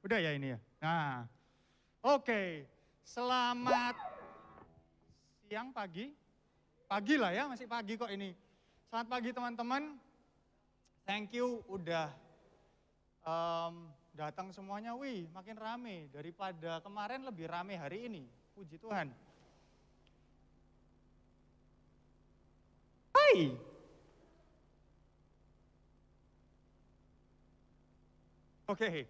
Udah ya ini ya? Nah, oke. Selamat siang, pagi. Pagi lah ya, masih pagi kok ini. Selamat pagi teman-teman. Thank you udah datang semuanya. Wih, makin rame. Daripada kemarin lebih rame hari ini. Puji Tuhan. Hai. Oke.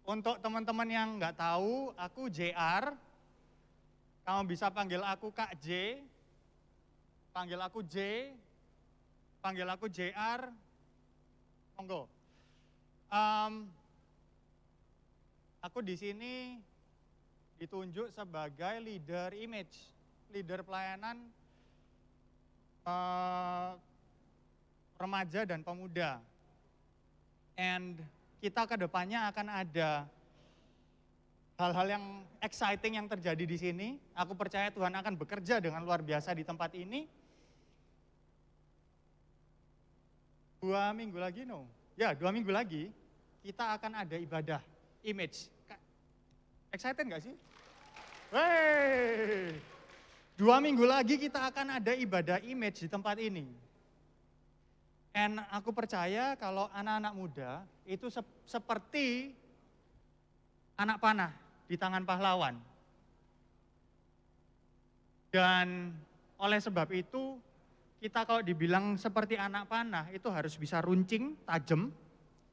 Untuk teman-teman yang nggak tahu, aku JR. Kamu bisa panggil aku Kak J, panggil aku J, panggil aku JR. Monggo. Aku di sini ditunjuk sebagai leader image, leader pelayanan remaja dan pemuda. And kita ke depannya akan ada hal-hal yang exciting yang terjadi di sini. Aku percaya Tuhan akan bekerja dengan luar biasa di tempat ini. 2 minggu lagi, 2 minggu lagi kita akan ada ibadah image. Excited nggak sih? Wey! 2 minggu lagi kita akan ada ibadah image di tempat ini. And aku percaya kalau anak-anak muda itu seperti anak panah di tangan pahlawan. Dan oleh sebab itu, kita kalau dibilang seperti anak panah itu harus bisa runcing, tajam,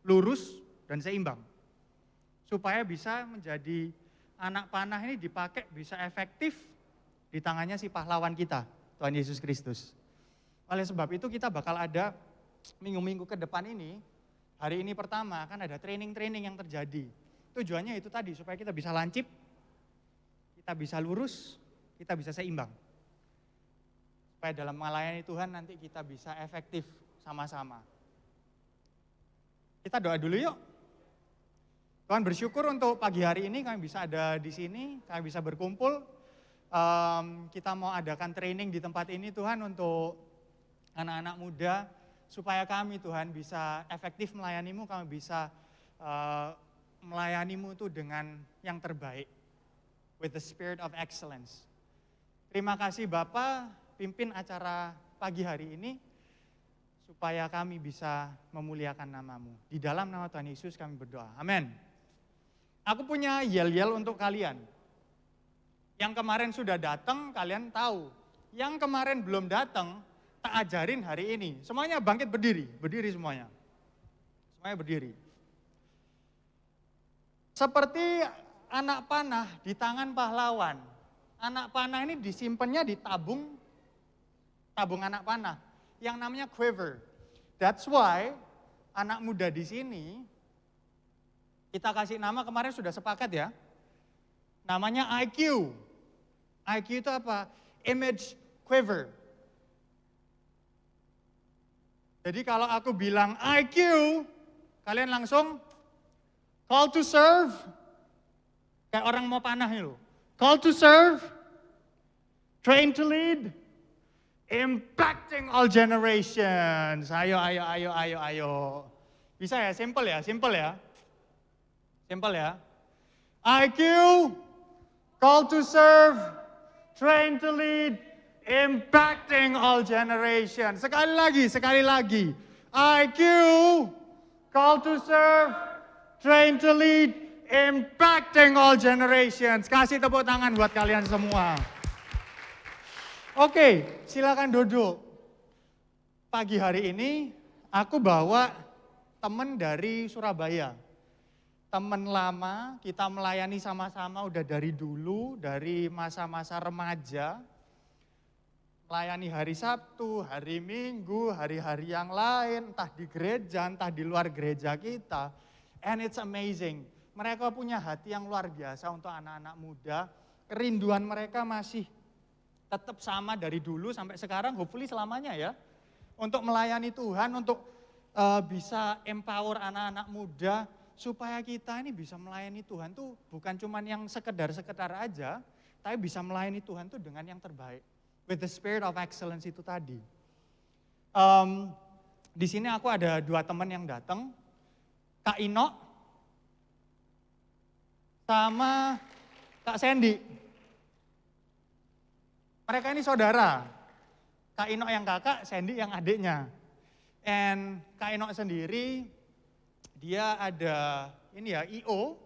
lurus, dan seimbang. Supaya bisa menjadi anak panah ini dipakai bisa efektif di tangannya si pahlawan kita, Tuhan Yesus Kristus. Oleh sebab itu kita bakal ada minggu-minggu ke depan ini, hari ini pertama kan ada training-training yang terjadi. Tujuannya itu tadi, supaya kita bisa lancip, kita bisa lurus, kita bisa seimbang. Supaya dalam melayani Tuhan nanti kita bisa efektif sama-sama. Kita doa dulu yuk. Tuhan bersyukur untuk pagi hari ini kami bisa ada di sini, kami bisa berkumpul. Kita mau adakan training di tempat ini Tuhan untuk anak-anak muda, supaya kami Tuhan bisa efektif melayani-Mu, kami bisa melayani-Mu itu dengan yang terbaik. With the spirit of excellence. Terima kasih Bapak, pimpin acara pagi hari ini, supaya kami bisa memuliakan nama-Mu. Di dalam nama Tuhan Yesus kami berdoa. Amin. Aku punya yel-yel untuk kalian. Yang kemarin sudah datang, kalian tahu. Yang kemarin belum datang, tak ajarin hari ini. Semuanya bangkit berdiri, berdiri semuanya. Semuanya berdiri. Seperti anak panah di tangan pahlawan. Anak panah ini disimpannya di tabung anak panah yang namanya quiver. That's why anak muda di sini kita kasih nama kemarin sudah sepakat ya. Namanya IQ. IQ itu apa? Image quiver. Jadi kalau aku bilang IQ, kalian langsung call to serve. Kayak orang mau panah itu. Call to serve, train to lead, impacting all generations. Ayo. Bisa ya, simple ya. Simple ya. IQ, call to serve, train to lead, impacting all generations. Sekali lagi. IQ, call to serve, train to lead, impacting all generations. Kasih tepuk tangan buat kalian semua. Oke, silakan duduk. Pagi hari ini aku bawa teman dari Surabaya. Teman lama, kita melayani sama-sama udah dari dulu, dari masa-masa remaja. Melayani hari Sabtu, hari Minggu, hari-hari yang lain, entah di gereja, entah di luar gereja kita. And it's amazing. Mereka punya hati yang luar biasa untuk anak-anak muda. Kerinduan mereka masih tetap sama dari dulu sampai sekarang, hopefully selamanya ya. Untuk melayani Tuhan, untuk bisa empower anak-anak muda, supaya kita ini bisa melayani Tuhan tuh bukan cuma yang sekedar aja, tapi bisa melayani Tuhan tuh dengan yang terbaik. With the spirit of excellence itu tadi. Di sini aku ada 2 teman yang datang. Kak Ino, sama Kak Sandy. Mereka ini saudara. Kak Ino yang kakak, Sandy yang adiknya. And Kak Ino sendiri, dia ada ini ya, IO.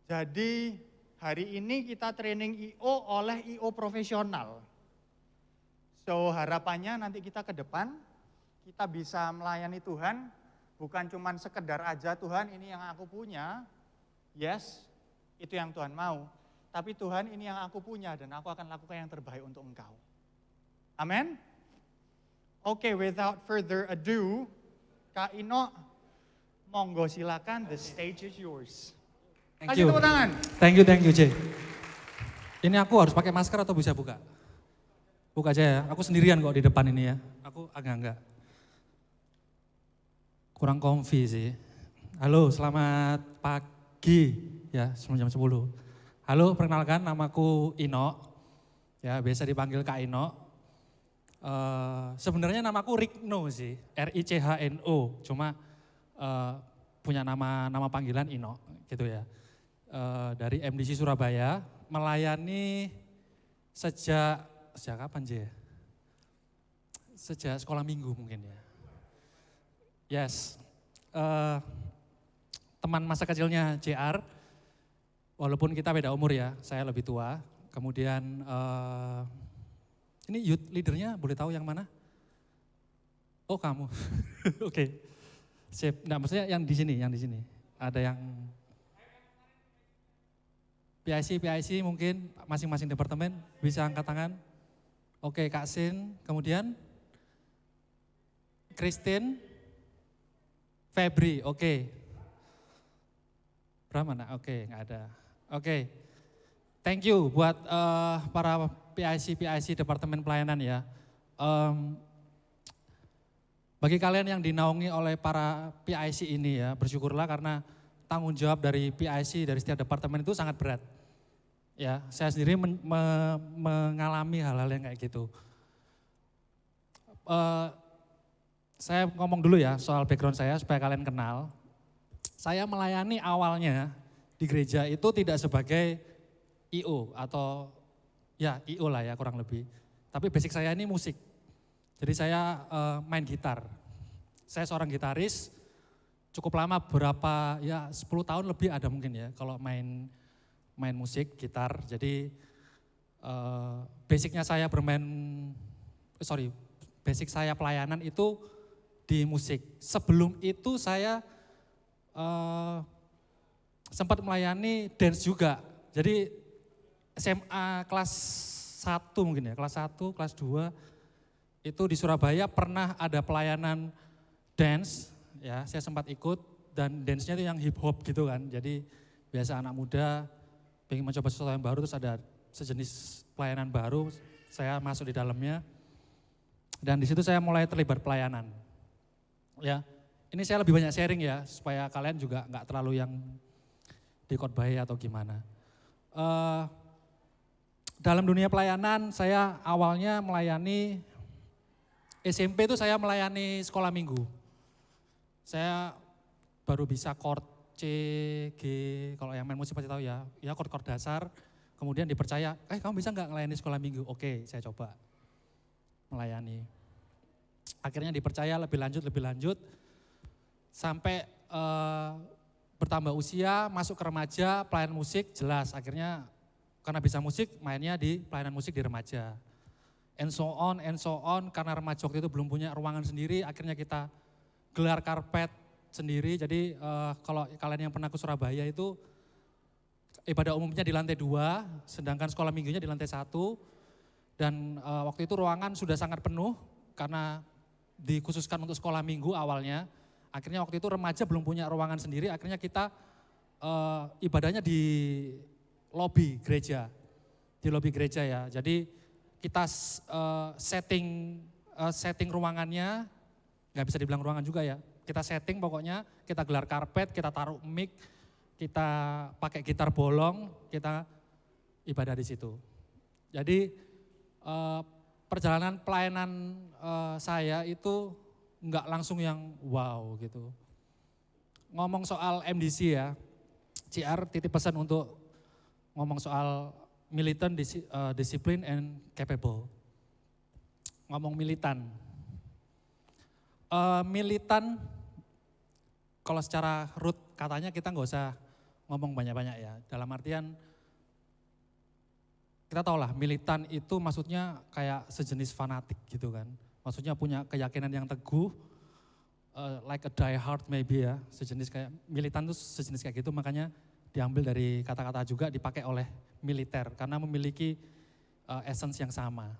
Jadi hari ini kita training IO oleh IO profesional. So harapannya nanti kita ke depan, kita bisa melayani Tuhan, bukan cuma sekedar aja Tuhan ini yang aku punya, yes, itu yang Tuhan mau. Tapi Tuhan ini yang aku punya dan aku akan lakukan yang terbaik untuk engkau. Amin. Oke, without further ado, Kak Ino, monggo silakan, the stage is yours. Thank Kasih you. tepuk tangan. Thank you, Jay. Ini aku harus pakai masker atau bisa buka? Buka aja ya, aku sendirian kok di depan ini ya. Aku agak enggak. Kurang comfy sih. Halo, selamat pagi ya, sebelum jam 10. Halo, perkenalkan namaku Ino. Ya, biasa dipanggil Kak Ino. Sebenarnya namaku Rikno sih, Richno. Cuma punya nama panggilan Ino gitu ya. Dari MDC Surabaya, melayani sejak kapan Jay? Sejak sekolah minggu mungkin ya. Yes, teman masa kecilnya JR, walaupun kita beda umur ya, saya lebih tua. Kemudian ini youth leadernya boleh tahu yang mana? Oh kamu, oke. Sip, nah maksudnya yang di sini. Ada yang PIC mungkin masing-masing departemen bisa angkat tangan. Oke, Kak Sin, kemudian Christine, Febri, oke. Berapa nak? Oke, nggak ada. Oke, thank you buat para PIC Departemen Pelayanan ya. Bagi kalian yang dinaungi oleh para PIC ini ya, bersyukurlah karena tanggung jawab dari PIC dari setiap departemen itu sangat berat. Ya, saya sendiri mengalami hal-hal yang kayak gitu. Saya ngomong dulu ya soal background saya supaya kalian kenal. Saya melayani awalnya di gereja itu tidak sebagai IO atau ya IO lah ya kurang lebih. Tapi basic saya ini musik. Jadi saya main gitar. Saya seorang gitaris, cukup lama berapa ya 10 tahun lebih ada mungkin ya kalau main musik, gitar. Jadi basic saya pelayanan itu di musik. Sebelum itu saya sempat melayani dance juga. Jadi SMA kelas 1 mungkin ya, kelas 1, kelas 2 itu di Surabaya pernah ada pelayanan dance, ya saya sempat ikut dan dance-nya itu yang hip hop gitu kan. Jadi biasa anak muda pengen mencoba sesuatu yang baru terus ada sejenis pelayanan baru, saya masuk di dalamnya. Dan di situ saya mulai terlibat pelayanan. Ya, ini saya lebih banyak sharing ya supaya kalian juga nggak terlalu yang dikotbahi atau gimana. Dalam dunia pelayanan saya awalnya melayani SMP itu saya melayani sekolah minggu. Saya baru bisa chord C, G, kalau yang main musik pasti tahu ya chord-chord dasar. Kemudian dipercaya, kamu bisa nggak melayani sekolah minggu? Oke, saya coba melayani. Akhirnya dipercaya lebih lanjut, sampai bertambah usia, masuk ke remaja, pelayanan musik jelas. Akhirnya karena bisa musik, mainnya di pelayanan musik di remaja. And so on, karena remaja waktu itu belum punya ruangan sendiri, akhirnya kita gelar karpet sendiri. Jadi kalau kalian yang pernah ke Surabaya itu ibadah umumnya di lantai 2, sedangkan sekolah minggunya di lantai 1. Dan waktu itu ruangan sudah sangat penuh karena dikhususkan untuk sekolah minggu awalnya. Akhirnya waktu itu remaja belum punya ruangan sendiri, akhirnya kita ibadahnya di lobi gereja. Di lobi gereja ya, jadi kita setting ruangannya, nggak bisa dibilang ruangan juga ya. Kita setting pokoknya, kita gelar karpet, kita taruh mic, kita pakai gitar bolong, kita ibadah di situ. Jadi perjalanan pelayanan saya itu nggak langsung yang wow gitu. ngomong soal MDC ya, CR titip pesan untuk ngomong soal militant, discipline and capable. Ngomong militan. Militan, kalau secara root katanya kita nggak usah ngomong banyak-banyak ya. Dalam artian, kita tahu lah militan itu maksudnya kayak sejenis fanatik gitu kan. Maksudnya punya keyakinan yang teguh, like a die hard maybe ya. Sejenis kayak, militan itu sejenis kayak gitu, makanya diambil dari kata-kata juga dipakai oleh militer. Karena memiliki essence yang sama.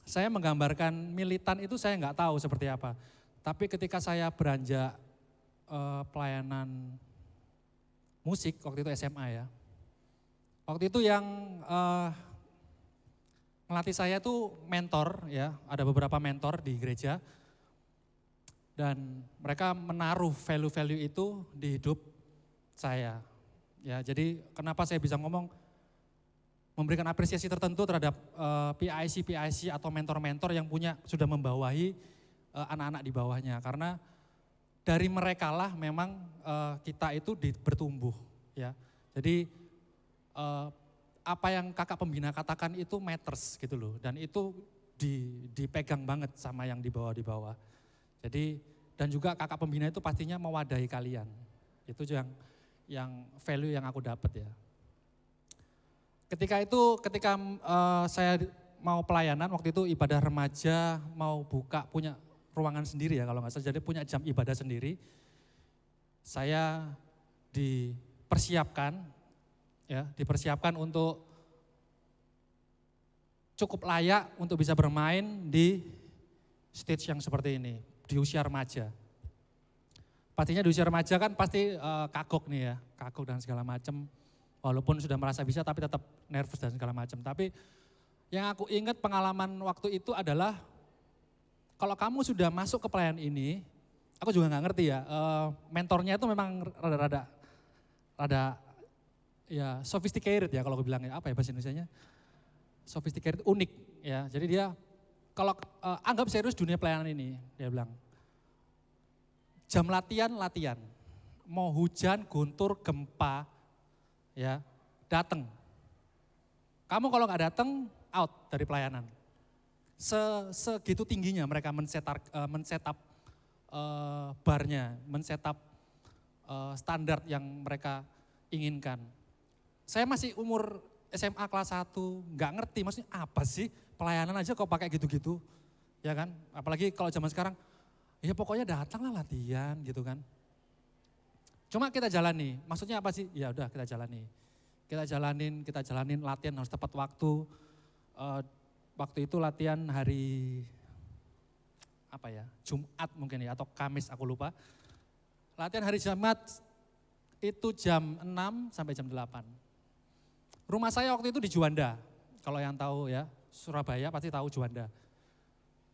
Saya menggambarkan militan itu saya nggak tahu seperti apa. Tapi ketika saya beranjak pelayanan musik, waktu itu SMA ya. Waktu itu yang melatih saya itu mentor ya, ada beberapa mentor di gereja. Dan mereka menaruh value-value itu di hidup saya. Ya, jadi kenapa saya bisa ngomong memberikan apresiasi tertentu terhadap PIC atau mentor-mentor yang sudah membawahi anak-anak di bawahnya, karena dari mereka lah memang kita itu bertumbuh ya. Jadi apa yang kakak pembina katakan itu matters gitu loh, dan itu dipegang banget sama yang di bawah. Jadi dan juga kakak pembina itu pastinya mewadahi kalian. Itu yang value yang aku dapat ya. Ketika saya mau pelayanan, waktu itu ibadah remaja mau buka, punya ruangan sendiri ya kalau nggak salah, jadi punya jam ibadah sendiri. Saya dipersiapkan untuk cukup layak untuk bisa bermain di stage yang seperti ini, di usia remaja. Pastinya di usia remaja kan pasti kagok nih ya, kagok dan segala macam. Walaupun sudah merasa bisa tapi tetap nervous dan segala macam. Tapi yang aku ingat pengalaman waktu itu adalah kalau kamu sudah masuk ke pelayanan ini, aku juga nggak ngerti ya, mentornya itu memang rada ya sophisticated ya kalau aku bilang ya, apa ya bahasa Indonesianya? Sophisticated, unik ya. Jadi dia kalau anggap serius dunia pelayanan ini, dia bilang jam latihan, mau hujan, guntur, gempa, ya datang. Kamu kalau nggak datang, out dari pelayanan. Segitu tingginya mereka men-setup barnya, men-setup standar yang mereka inginkan. Saya masih umur SMA kelas 1, nggak ngerti maksudnya apa sih pelayanan aja kok pakai gitu-gitu, ya kan? Apalagi kalau zaman sekarang, ya pokoknya datanglah latihan gitu kan. Cuma kita jalani, maksudnya apa sih? Ya udah kita jalani. Kita jalanin latihan harus tepat waktu. Waktu itu latihan hari apa ya? Jumat mungkin ya atau Kamis aku lupa. Latihan hari Jumat itu jam 6 sampai jam 8. Rumah saya waktu itu di Juanda. Kalau yang tahu ya, Surabaya pasti tahu Juanda.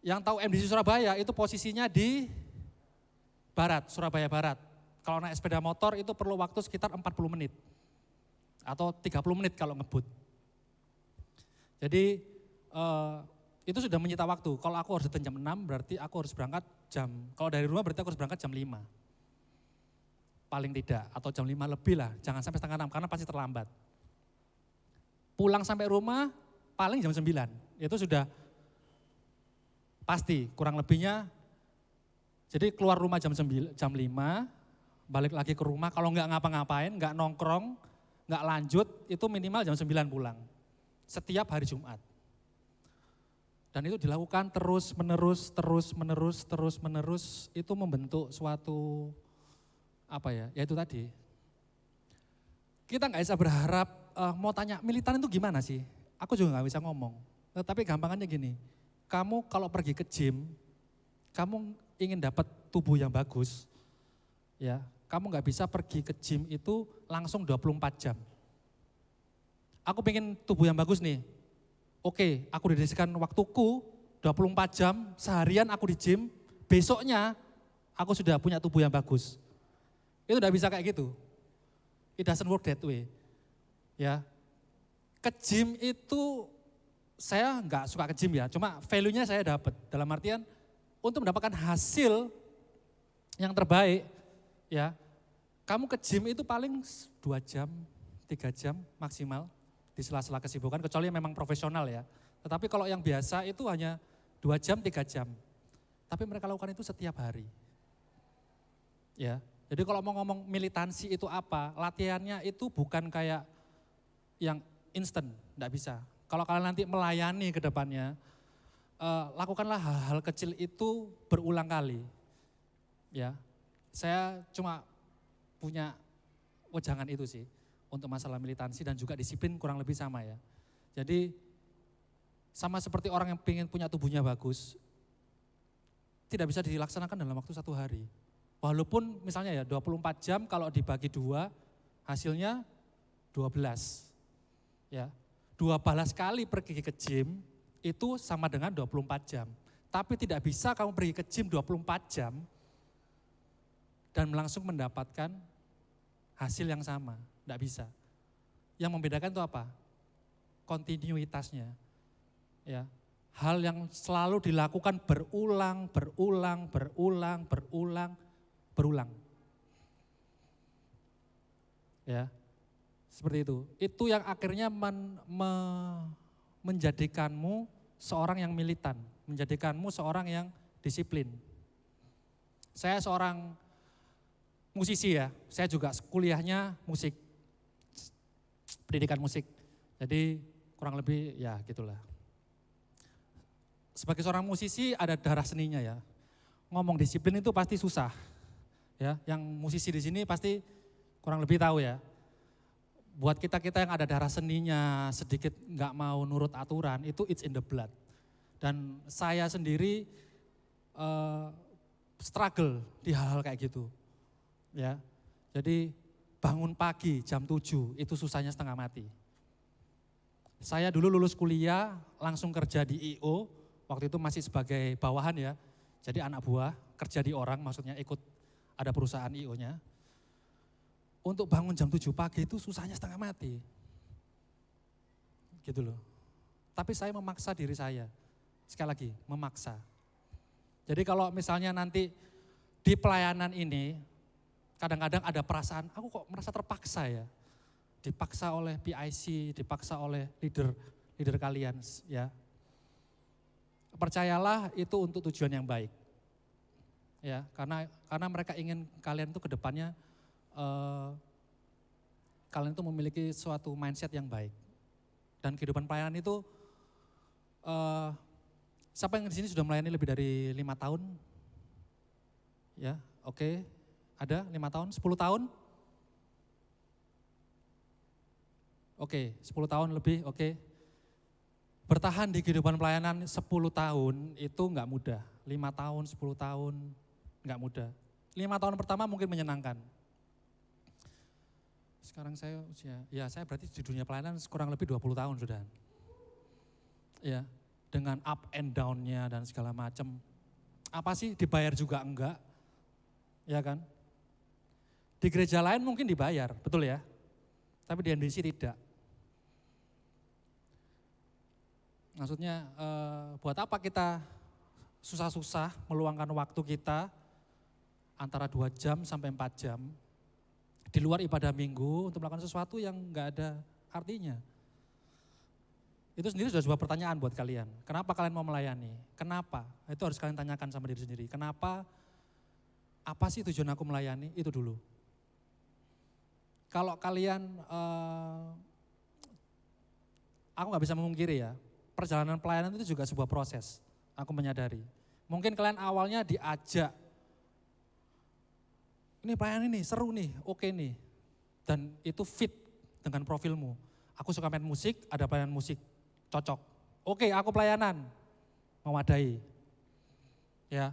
Yang tahu MDC Surabaya itu posisinya di barat, Surabaya Barat. Kalau naik sepeda motor itu perlu waktu sekitar 40 menit. Atau 30 menit kalau ngebut. Jadi itu sudah menyita waktu. Kalau aku harus datang jam 6 berarti aku harus berangkat kalau dari rumah berarti aku harus berangkat jam 5. Paling tidak, atau jam 5 lebih lah. Jangan sampai setengah 6 karena pasti terlambat. Pulang sampai rumah paling jam 9. Itu sudah pasti kurang lebihnya. Jadi keluar rumah jam 5, balik lagi ke rumah, kalau nggak ngapa-ngapain, nggak nongkrong, nggak lanjut, itu minimal jam 9 pulang. Setiap hari Jumat. Dan itu dilakukan terus menerus, itu membentuk suatu, apa ya itu tadi. Kita nggak bisa berharap, mau tanya militan itu gimana sih? Aku juga nggak bisa ngomong. Tapi gampangannya gini, kamu kalau pergi ke gym, kamu ingin dapat tubuh yang bagus, ya kamu nggak bisa pergi ke gym itu langsung 24 jam. Aku pengen tubuh yang bagus nih. Oke, aku dedikasikan waktuku 24 jam, seharian aku di gym, besoknya aku sudah punya tubuh yang bagus. Itu udah bisa kayak gitu. It doesn't work that way. Ya. Ke gym itu saya nggak suka ke gym ya, cuma value-nya saya dapat. Dalam artian untuk mendapatkan hasil yang terbaik, Ya, kamu ke gym itu paling 2 jam, 3 jam maksimal di sela-sela kesibukan, kecuali yang memang profesional ya. Tetapi kalau yang biasa itu hanya 2 jam, 3 jam. Tapi mereka lakukan itu setiap hari. Ya, jadi kalau mau ngomong militansi itu apa, latihannya itu bukan kayak yang instan, enggak bisa. Kalau kalian nanti melayani ke depannya, lakukanlah hal-hal kecil itu berulang kali. Ya, saya cuma punya wejangan itu sih untuk masalah militansi dan juga disiplin kurang lebih sama ya. Jadi sama seperti orang yang pengen punya tubuhnya bagus, tidak bisa dilaksanakan dalam waktu 1 hari. Walaupun misalnya ya 24 jam kalau dibagi 2 hasilnya 12. Ya, 12 kali pergi ke gym itu sama dengan 24 jam. Tapi tidak bisa kamu pergi ke gym 24 jam dan langsung mendapatkan hasil yang sama, tidak bisa. Yang membedakan itu apa? Kontinuitasnya. Ya, hal yang selalu dilakukan berulang. Ya, seperti itu. Itu yang akhirnya menjadikanmu seorang yang militan, menjadikanmu seorang yang disiplin. Saya seorang musisi ya, saya juga kuliahnya musik, pendidikan musik. Jadi kurang lebih ya gitulah. Sebagai seorang musisi ada darah seninya ya. Ngomong disiplin itu pasti susah. Ya, yang musisi di sini pasti kurang lebih tahu ya. Buat kita-kita yang ada darah seninya, sedikit nggak mau nurut aturan, itu it's in the blood. Dan saya sendiri struggle di hal-hal kayak gitu. Ya, jadi bangun pagi jam 7 itu susahnya setengah mati. Saya dulu lulus kuliah langsung kerja di I.O, waktu itu masih sebagai bawahan ya. Jadi anak buah, kerja di orang maksudnya ikut ada perusahaan I.O-nya. Untuk bangun jam 7 pagi itu susahnya setengah mati. Gitu loh. Tapi saya memaksa diri saya. Sekali lagi, memaksa. Jadi kalau misalnya nanti di pelayanan ini, kadang-kadang ada perasaan, aku kok merasa terpaksa ya. Dipaksa oleh PIC, dipaksa oleh leader kalian ya. Percayalah itu untuk tujuan yang baik. Ya, karena mereka ingin kalian itu ke depannya kalian itu memiliki suatu mindset yang baik. Dan kehidupan pelayanan itu siapa yang di sini sudah melayani lebih dari 5 tahun? Ya, oke. Ada 5 tahun, 10 tahun? Oke, 10 tahun lebih, oke. Bertahan di kehidupan pelayanan 10 tahun itu enggak mudah. 5 tahun, 10 tahun enggak mudah. 5 tahun pertama mungkin menyenangkan. Sekarang saya usia, ya saya berarti di dunia pelayanan kurang lebih 20 tahun sudah. Ya, dengan up and down-nya dan segala macam. Apa sih dibayar juga enggak? Ya kan? Di gereja lain mungkin dibayar, betul ya? Tapi di NDC tidak. Maksudnya buat apa kita susah-susah meluangkan waktu kita antara 2 jam sampai 4 jam di luar ibadah minggu untuk melakukan sesuatu yang enggak ada artinya. Itu sendiri sudah sebuah pertanyaan buat kalian. Kenapa kalian mau melayani? Kenapa? Itu harus kalian tanyakan sama diri sendiri. Kenapa? Apa sih tujuan aku melayani? Itu dulu. Kalau kalian, aku gak bisa memungkiri ya, perjalanan pelayanan itu juga sebuah proses. Aku menyadari. Mungkin kalian awalnya diajak, ini pelayanan ini seru nih, oke nih. Dan itu fit dengan profilmu. Aku suka main musik, ada pelayanan musik, cocok. Oke, aku pelayanan, memadai. Ya,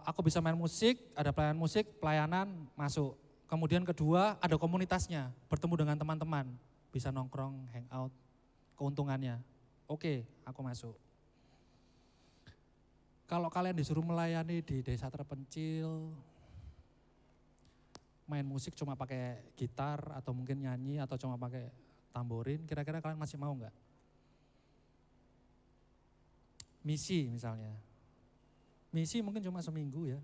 aku bisa main musik, ada pelayanan musik, pelayanan masuk. Kemudian kedua ada komunitasnya, bertemu dengan teman-teman, bisa nongkrong, hangout, keuntungannya. Oke, aku masuk. Kalau kalian disuruh melayani di desa terpencil, main musik cuma pakai gitar atau mungkin nyanyi atau cuma pakai tamborin, kira-kira kalian masih mau enggak? Misi misalnya. Misi mungkin cuma seminggu ya,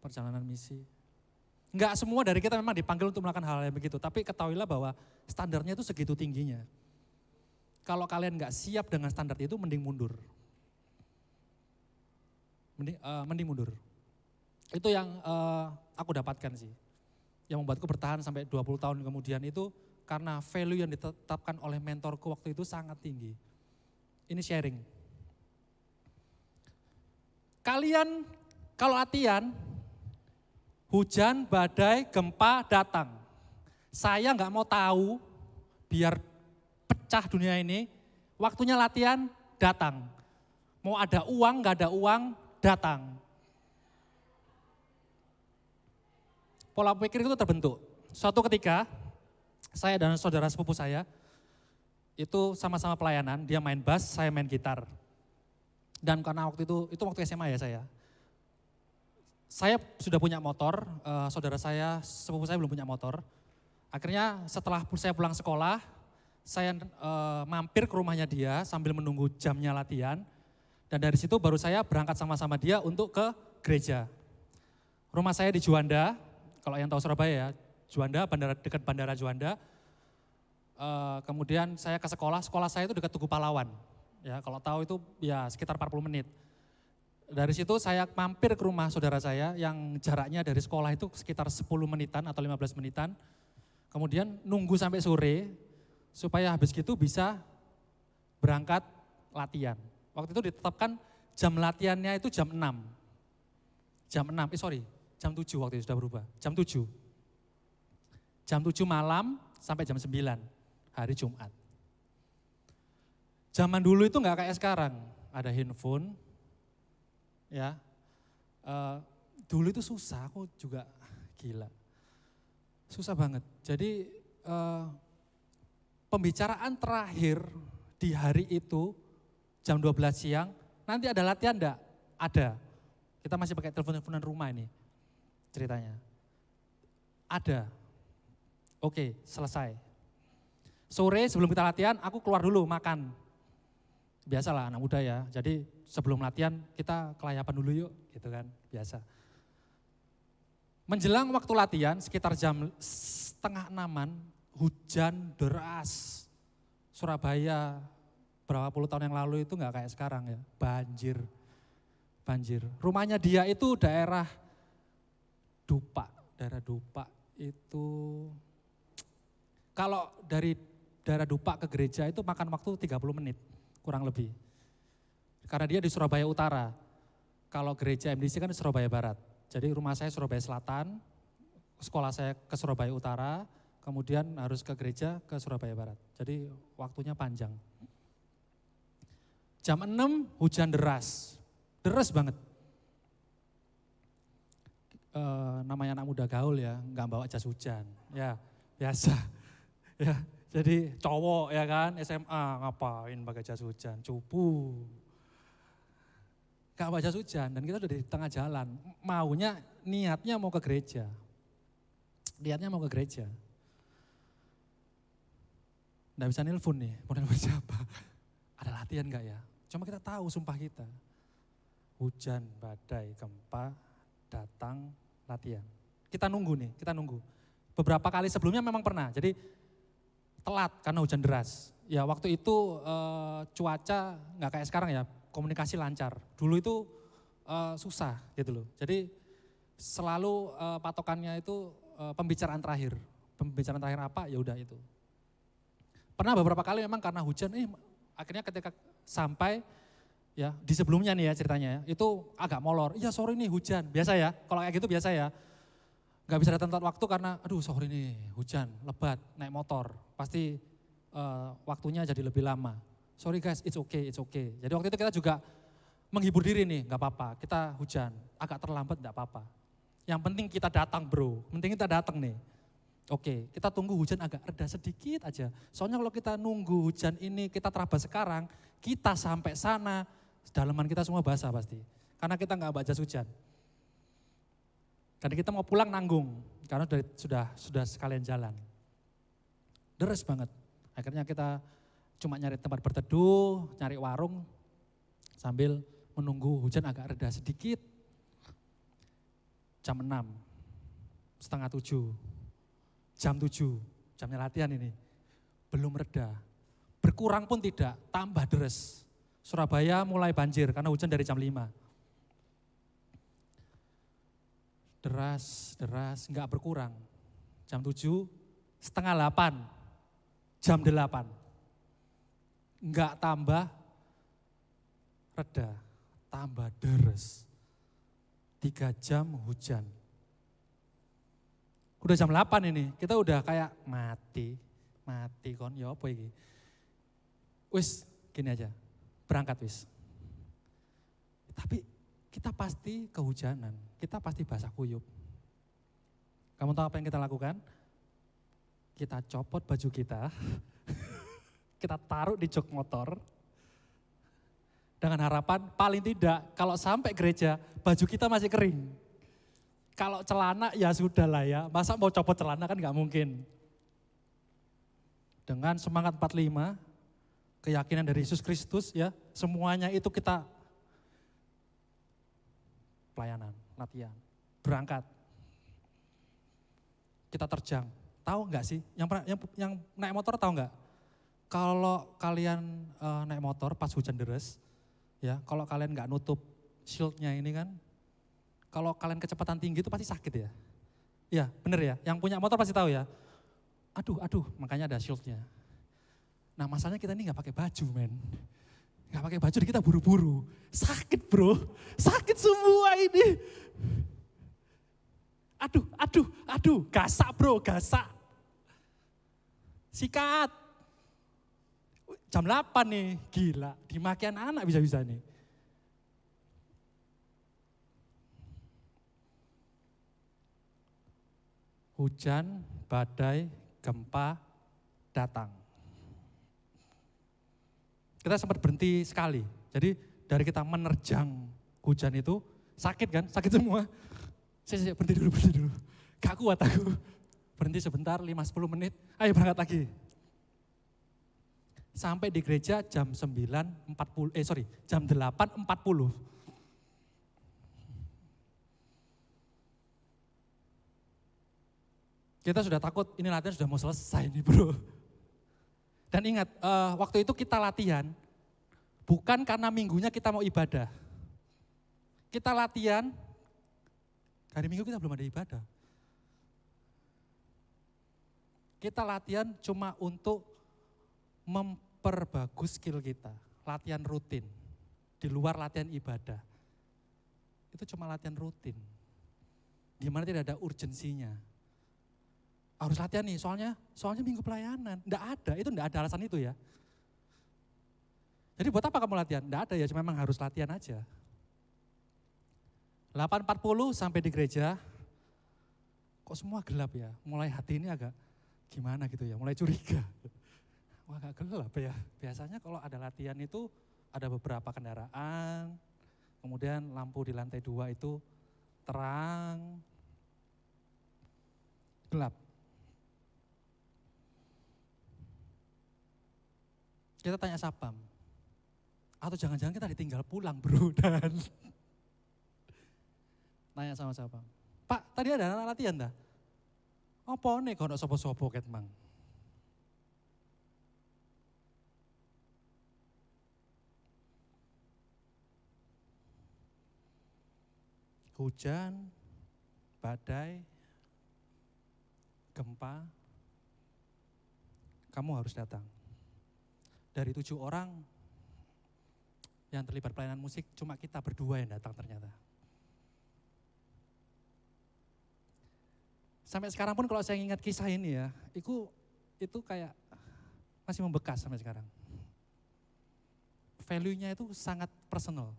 perjalanan misi. Enggak semua dari kita memang dipanggil untuk melakukan hal yang begitu, tapi ketahuilah bahwa standarnya itu segitu tingginya. Kalau kalian enggak siap dengan standar itu, mending mundur. Mending mundur. Itu yang aku dapatkan sih. Yang membuatku bertahan sampai 20 tahun kemudian itu karena value yang ditetapkan oleh mentorku waktu itu sangat tinggi. Ini sharing. Kalian kalau latihan, hujan, badai, gempa datang. Saya nggak mau tahu, biar pecah dunia ini, waktunya latihan datang. Mau ada uang, nggak ada uang, datang. Pola pikir itu terbentuk. Suatu ketika, saya dan saudara sepupu saya, itu sama-sama pelayanan, dia main bass, saya main gitar. Dan karena waktu itu waktu SMA ya saya. Saya sudah punya motor, saudara saya, sepupu saya belum punya motor. Akhirnya setelah saya pulang sekolah, saya mampir ke rumahnya dia sambil menunggu jamnya latihan. Dan dari situ baru saya berangkat sama-sama dia untuk ke gereja. Rumah saya di Juanda, kalau yang tahu Surabaya ya, Juanda, dekat Bandara Juanda. Kemudian saya ke sekolah saya itu dekat Tugu Pahlawan. Ya, kalau tahu itu ya sekitar 40 menit. Dari situ saya mampir ke rumah saudara saya yang jaraknya dari sekolah itu sekitar 10 menitan atau 15 menitan. Kemudian nunggu sampai sore supaya habis gitu bisa berangkat latihan. Waktu itu ditetapkan jam latihannya itu jam 6. Jam 7 waktu itu sudah berubah, jam 7. Jam 7 malam sampai jam 9 hari Jumat. Zaman dulu itu enggak kayak sekarang, ada handphone. Ya, dulu itu susah, aku juga gila. Susah banget. Jadi pembicaraan terakhir di hari itu jam 12 siang, nanti ada latihan enggak? Ada. Kita masih pakai telepon-teleponan rumah ini ceritanya. Ada. Oke, selesai. Sore sebelum kita latihan, aku keluar dulu makan. Biasalah anak muda ya, jadi sebelum latihan kita kelayapan dulu yuk, gitu kan, biasa. Menjelang waktu latihan, sekitar jam 5:30, hujan deras. Surabaya berapa puluh tahun yang lalu itu enggak kayak sekarang ya, banjir. Rumahnya dia itu daerah Dupak itu, kalau dari daerah Dupak ke gereja itu makan waktu 30 menit, kurang lebih. Karena dia di Surabaya Utara, kalau gereja MDC kan di Surabaya Barat. Jadi rumah saya Surabaya Selatan, sekolah saya ke Surabaya Utara, kemudian harus ke gereja ke Surabaya Barat. Jadi waktunya panjang. Jam 6 hujan deras banget. Namanya anak muda gaul ya, nggak bawa jas hujan, ya biasa. Ya, jadi cowok ya kan, SMA ngapain pakai jas hujan, cupu. Gak bawa jas hujan dan kita udah di tengah jalan, niatnya mau ke gereja. Nggak bisa nelpon nih, mau nelpon siapa? Ada latihan gak ya? Cuma kita tahu sumpah kita. Hujan, badai, gempa, datang, latihan. Kita nunggu. Beberapa kali sebelumnya memang pernah, jadi telat karena hujan deras. Ya waktu itu cuaca nggak kayak sekarang ya, komunikasi lancar. Dulu itu susah gitu loh. Jadi selalu patokannya itu pembicaraan terakhir. Pembicaraan terakhir apa? Ya udah itu. Pernah beberapa kali memang karena hujan, akhirnya ketika sampai ya di sebelumnya nih ya ceritanya ya, itu agak molor. Iya sorry nih hujan, biasa ya. Kalau kayak gitu biasa ya. Gak bisa datang tepat waktu karena aduh sorry nih hujan, lebat, naik motor. Pasti waktunya jadi lebih lama. Sorry guys, it's okay. Jadi waktu itu kita juga menghibur diri nih, gak apa-apa. Kita hujan, agak terlambat gak apa-apa. Yang penting kita datang bro, penting kita datang nih. Oke, kita tunggu hujan agak reda sedikit aja. Soalnya kalau kita nunggu hujan ini, kita terabas sekarang, kita sampai sana, dalaman kita semua basah pasti. Karena kita gak baca hujan. Karena kita mau pulang nanggung, karena sudah sekalian jalan. Deres banget. Akhirnya kita cuma nyari tempat berteduh, nyari warung, sambil menunggu hujan agak reda sedikit. Jam 6, 6:30, jam 7, jamnya latihan ini. Belum reda, berkurang pun tidak, tambah deres. Surabaya mulai banjir karena hujan dari jam 5. Deras, enggak berkurang. Jam 7, setengah 8, jam 8. Enggak tambah reda, tambah deres. 3 jam hujan. Udah jam 8 ini, kita udah kayak mati kon, ya apa ini. Wis, gini aja, berangkat wis. Tapi kita pasti kehujanan, kita pasti basah kuyup. Kamu tahu apa yang kita lakukan? Kita copot baju kita, kita taruh di jok motor, dengan harapan paling tidak kalau sampai gereja baju kita masih kering. Kalau celana ya sudah lah ya, masa mau copot celana kan gak mungkin. Dengan semangat 45, keyakinan dari Yesus Kristus ya, semuanya itu kita pelayanan, latihan, berangkat. Kita terjang. Tahu nggak sih, yang naik motor tahu nggak? Kalau kalian naik motor pas hujan deras, ya kalau kalian nggak nutup shieldnya ini kan, kalau kalian kecepatan tinggi itu pasti sakit ya. Iya bener ya, yang punya motor pasti tahu ya. Aduh, makanya ada shieldnya. Nah masalahnya kita ini nggak pakai baju men. Nggak pakai baju kita buru-buru. Sakit bro, sakit semua ini. Aduh, gasak bro, gasak. Sikat. Jam 8 nih, gila. Dimaki anak bisa-bisa nih. Hujan, badai, gempa, datang. Kita sempat berhenti sekali. Jadi dari kita menerjang hujan itu, sakit kan? Sakit semua. Saya berhenti dulu. Gak kuat aku. Berhenti sebentar, 5-10 menit, ayo berangkat lagi. Sampai di gereja jam 8:40. Kita sudah takut, ini latihan sudah mau selesai nih bro. Dan ingat, waktu itu kita latihan, bukan karena minggunya kita mau ibadah. Kita latihan, hari Minggu kita belum ada ibadah. Kita latihan cuma untuk memperbagus skill kita, latihan rutin, di luar latihan ibadah. Itu cuma latihan rutin, di mana tidak ada urgensinya. Harus latihan nih, soalnya minggu pelayanan. Itu enggak ada alasan itu ya. Jadi buat apa kamu latihan? Enggak ada ya, cuma memang harus latihan aja. 8:40 sampai di gereja, kok semua gelap ya? Mulai hati ini agak gimana gitu ya, mulai curiga. Wah agak gelap ya. Biasanya kalau ada latihan itu ada beberapa kendaraan, kemudian lampu di lantai 2 itu terang, gelap. Kita tanya sapam, atau jangan-jangan kita ditinggal pulang bro, dan nanya sama sapam, Pak tadi ada anak latihan dah? Apa nih kalau sopo-sopo ket mang? Hujan, badai, gempa, kamu harus datang. Dari 7 orang yang terlibat pelayanan musik, cuma kita berdua yang datang ternyata. Sampai sekarang pun kalau saya ingat kisah ini ya, itu kayak masih membekas sampai sekarang. Value-nya itu sangat personal.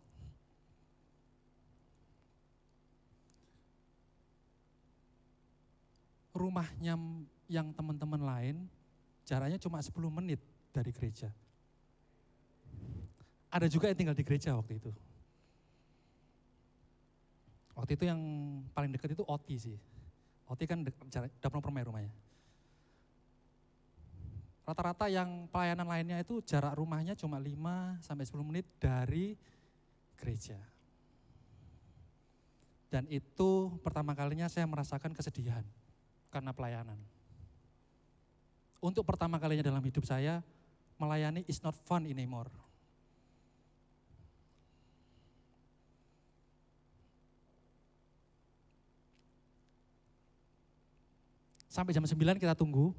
Rumahnya yang teman-teman lain, jaraknya cuma 10 menit dari gereja. Ada juga yang tinggal di gereja waktu itu. Waktu itu yang paling dekat itu Oti sih. Oti kan Dapur Permai rumahnya. Rata-rata yang pelayanan lainnya itu jarak rumahnya cuma 5-10 menit dari gereja. Dan itu pertama kalinya saya merasakan kesedihan karena pelayanan. Untuk pertama kalinya dalam hidup saya, melayani is not fun anymore. Sampai jam 9 kita tunggu,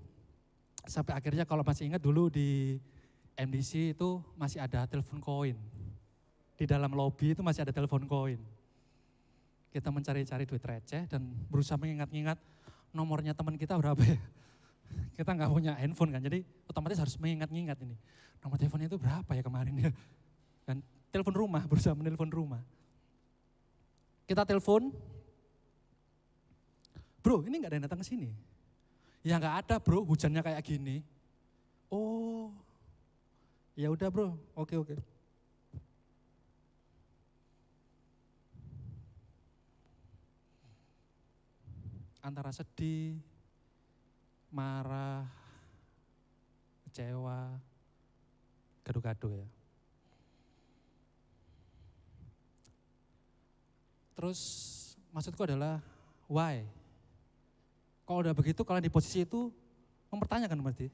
sampai akhirnya kalau masih ingat dulu di MDC itu masih ada telepon koin. Di dalam lobi itu masih ada telepon koin. Kita mencari-cari duit receh dan berusaha mengingat-ingat nomornya teman kita berapa ya. Kita nggak punya handphone kan, jadi otomatis harus mengingat-ingat ini. Nomor teleponnya itu berapa ya kemarin ya. Dan telepon rumah, berusaha menelpon rumah. Kita telepon, bro ini nggak ada yang datang ke sini. Ya nggak ada bro, hujannya kayak gini. Oh, ya udah bro, oke. Antara sedih, marah, kecewa, gaduh-gaduh ya. Terus maksudku adalah why? Kalau udah begitu, kalian di posisi itu mempertanyakan berarti,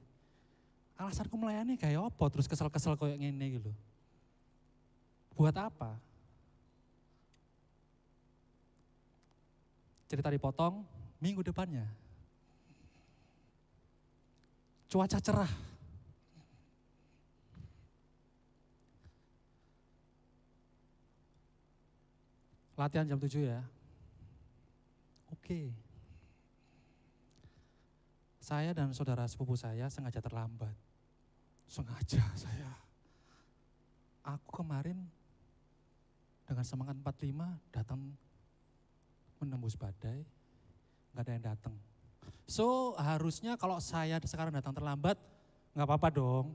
alasanku melayani kayak apa, terus kesel-kesel kayak gini gitu. Buat apa? Cerita dipotong, minggu depannya. Cuaca cerah. Latihan jam 7 ya. Oke. Saya dan saudara sepupu saya sengaja terlambat. Sengaja saya. Aku kemarin dengan semangat 45 datang menembus badai, nggak ada yang datang. So harusnya kalau saya sekarang datang terlambat, nggak apa-apa dong.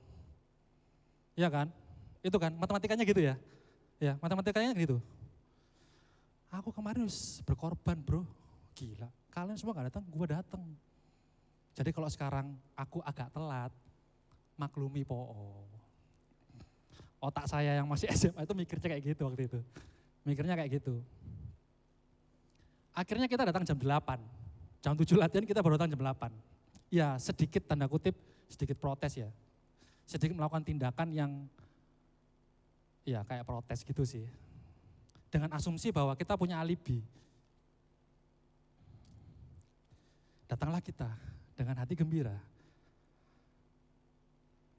Iya kan? Itu kan matematikanya gitu ya? Ya matematikanya gitu. Aku kemarin harus berkorban bro, gila. Kalian semua nggak datang, gue datang. Jadi kalau sekarang aku agak telat, maklumi po. Otak saya yang masih SMA itu mikirnya kayak gitu waktu itu. Mikirnya kayak gitu. Akhirnya kita datang jam 8. Jam 7 latihan kita baru datang jam 8. Ya sedikit tanda kutip, sedikit protes ya. Sedikit melakukan tindakan yang ya kayak protes gitu sih. Dengan asumsi bahwa kita punya alibi. Datanglah kita dengan hati gembira.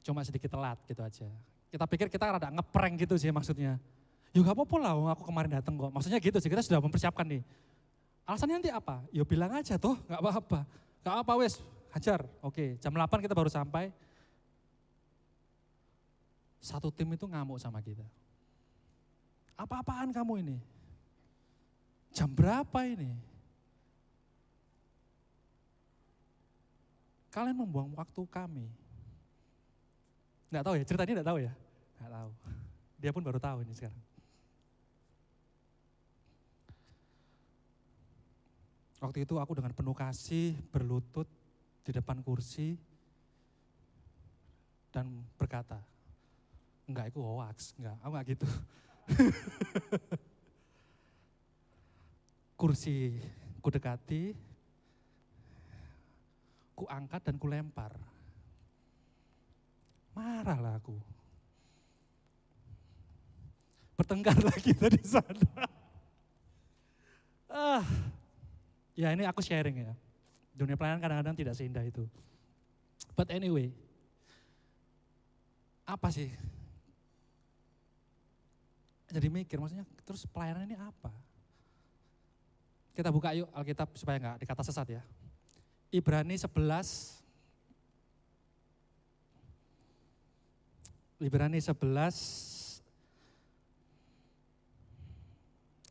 Cuma sedikit telat gitu aja. Kita pikir kita rada ngeprank gitu sih maksudnya. Ya gak apa-apa lah aku kemarin datang kok. Maksudnya gitu sih, kita sudah mempersiapkan nih. Alasannya nanti apa? Ya bilang aja toh, gak apa-apa. Gak apa wes, hajar. Oke, jam 8 kita baru sampai. Satu tim itu ngamuk sama kita. Apa-apaan kamu ini? Jam berapa ini? Kalian membuang waktu kami. Nggak tahu ya, ceritanya nggak tahu ya? Nggak tahu. Dia pun baru tahu ini sekarang. Waktu itu aku dengan penuh kasih berlutut di depan kursi dan berkata, enggak itu hoax, enggak, aku enggak gitu. Kursi ku dekati, ku angkat dan ku lempar. Marahlah aku. Bertengkarlah kita di sana. Ya ini aku sharing ya. Dunia pelayanan kadang-kadang tidak seindah itu. But anyway, apa sih? Jadi mikir maksudnya terus pelayanan ini apa? Kita buka yuk Alkitab supaya enggak dikata sesat ya. Ibrani 11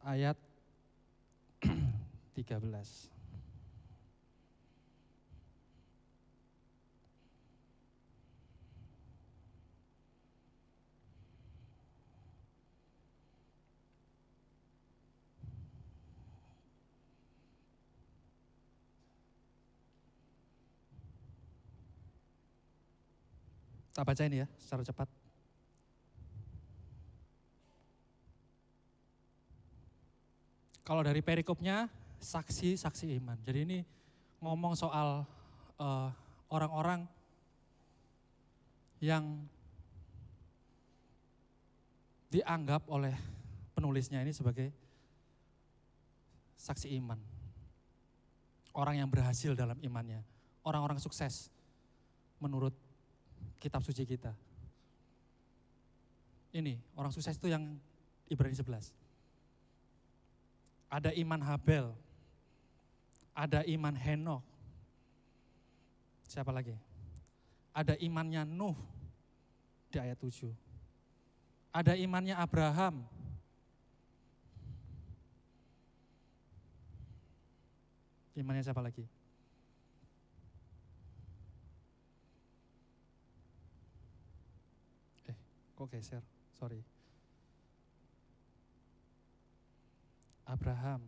ayat 13. Tak bacain ya secara cepat. Kalau dari perikopnya, saksi iman. Jadi ini ngomong soal orang-orang yang dianggap oleh penulisnya ini sebagai saksi iman. Orang yang berhasil dalam imannya. Orang-orang sukses menurut kitab suci kita. Ini, orang sukses itu yang Ibrani 11. Ada iman Habel, ada iman Henokh. Siapa lagi? Ada imannya Nuh di ayat 7. Ada imannya Abraham. Imannya siapa lagi? Kok geser? Sorry. Abraham,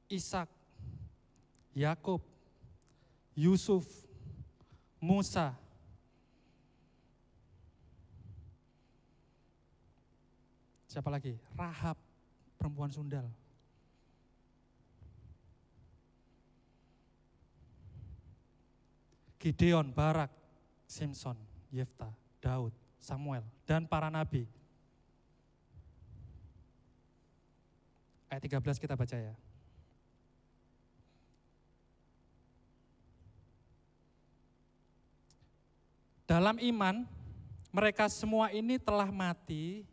Ishak, Yakub, Yusuf, Musa. Siapa lagi? Rahab, perempuan sundal. Gideon, Barak, Simson, Yefta, Daud, Samuel, dan para nabi. Ayat 13 kita baca ya. Dalam iman, mereka semua ini telah mati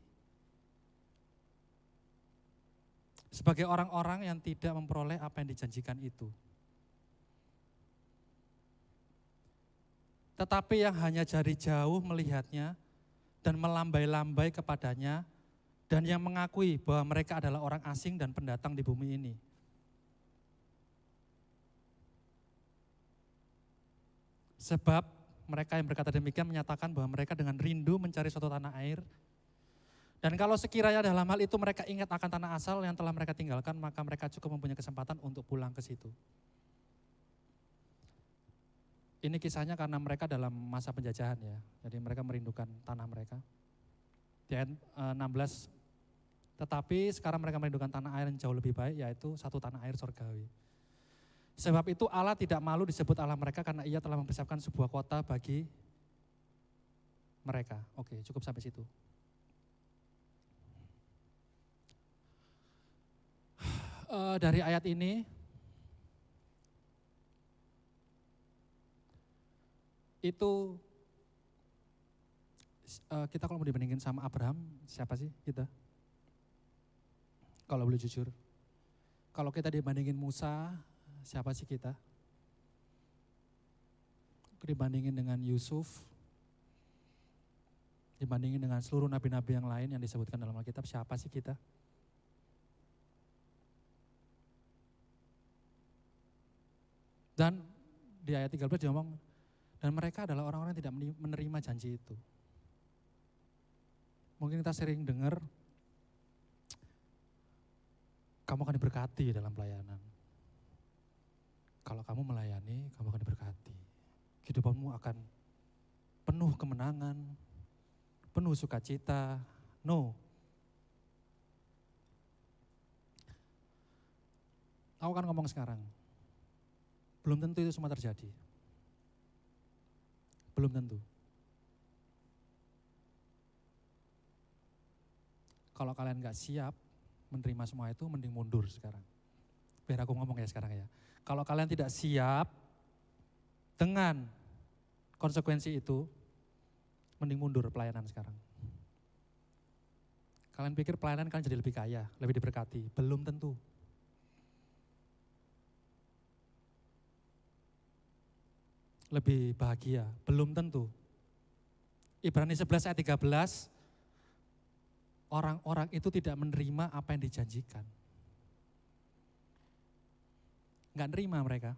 sebagai orang-orang yang tidak memperoleh apa yang dijanjikan itu. Tetapi yang hanya dari jauh melihatnya dan melambai-lambai kepadanya dan yang mengakui bahwa mereka adalah orang asing dan pendatang di bumi ini. Sebab mereka yang berkata demikian menyatakan bahwa mereka dengan rindu mencari suatu tanah air. Dan kalau sekiranya dalam hal itu mereka ingat akan tanah asal yang telah mereka tinggalkan, maka mereka cukup mempunyai kesempatan untuk pulang ke situ. Ini kisahnya karena mereka dalam masa penjajahan ya, jadi mereka merindukan tanah mereka. Di ayat 16, tetapi sekarang mereka merindukan tanah air yang jauh lebih baik, yaitu satu tanah air surgawi. Sebab itu Allah tidak malu disebut Allah mereka karena ia telah mempersiapkan sebuah kota bagi mereka. Oke, cukup sampai situ. Dari ayat ini, itu kita kalau mau dibandingin sama Abraham, siapa sih kita? Kalau boleh jujur. Kalau kita dibandingin Musa, siapa sih kita? Dibandingin dengan Yusuf, dibandingin dengan seluruh nabi-nabi yang lain yang disebutkan dalam Alkitab, siapa sih kita? Dan di ayat 13 dia ngomong, dan mereka adalah orang-orang yang tidak menerima janji itu. Mungkin kita sering dengar, kamu akan diberkati dalam pelayanan. Kalau kamu melayani, kamu akan diberkati. Kehidupanmu akan penuh kemenangan, penuh sukacita. No. Aku akan ngomong sekarang. Belum tentu itu semua terjadi. Belum tentu. Kalau kalian gak siap menerima semua itu, mending mundur sekarang. Biar aku ngomong ya sekarang ya. Kalau kalian tidak siap dengan konsekuensi itu, mending mundur pelayanan sekarang. Kalian pikir pelayanan kalian jadi lebih kaya, lebih diberkati? Belum tentu. Lebih bahagia? Belum tentu. Ibrani 11 ayat 13, orang-orang itu tidak menerima apa yang dijanjikan. Enggak nerima mereka.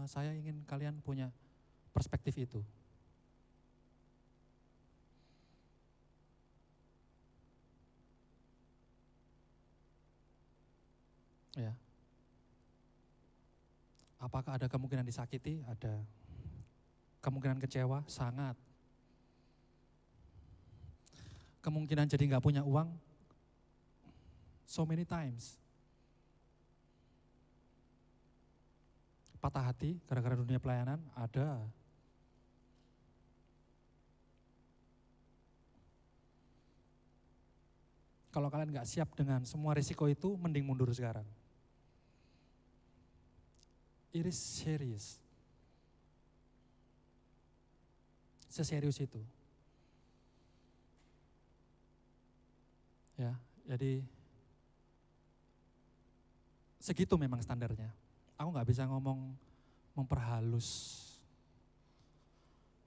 Saya ingin kalian punya perspektif itu. Ya. Apakah ada kemungkinan disakiti? Ada. Kemungkinan kecewa, sangat. Kemungkinan jadi nggak punya uang, so many times. Patah hati gara-gara dunia pelayanan, ada. Kalau kalian nggak siap dengan semua risiko itu, mending mundur sekarang. It is serious. Seserius itu. Ya, jadi segitu memang standarnya. Aku nggak bisa ngomong memperhalus.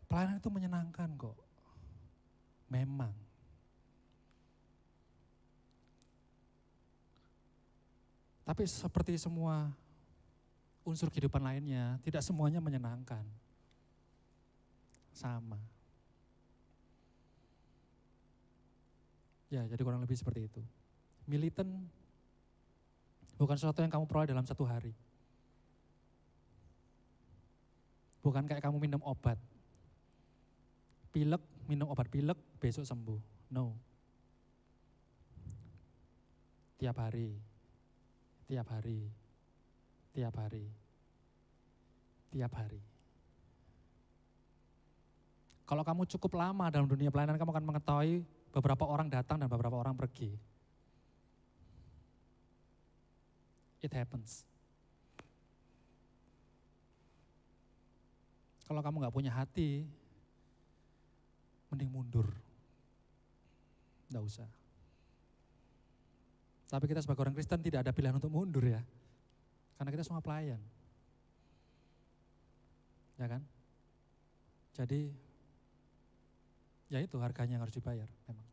Pelayanan itu menyenangkan kok. Memang. Tapi seperti semua unsur kehidupan lainnya, tidak semuanya menyenangkan. Sama. Ya, jadi kurang lebih seperti itu. Militan bukan sesuatu yang kamu peroleh dalam satu hari. Bukan kayak kamu minum obat. Pilek, minum obat pilek, besok sembuh. No. Tiap hari. Tiap hari. Tiap hari. Tiap hari. Kalau kamu cukup lama dalam dunia pelayanan, kamu akan mengetahui beberapa orang datang dan beberapa orang pergi. It happens. Kalau kamu nggak punya hati, mending mundur. Nggak usah. Tapi kita sebagai orang Kristen tidak ada pilihan untuk mundur ya. Karena kita semua pelayan. Ya kan? Jadi, ya itu harganya yang harus dibayar memang.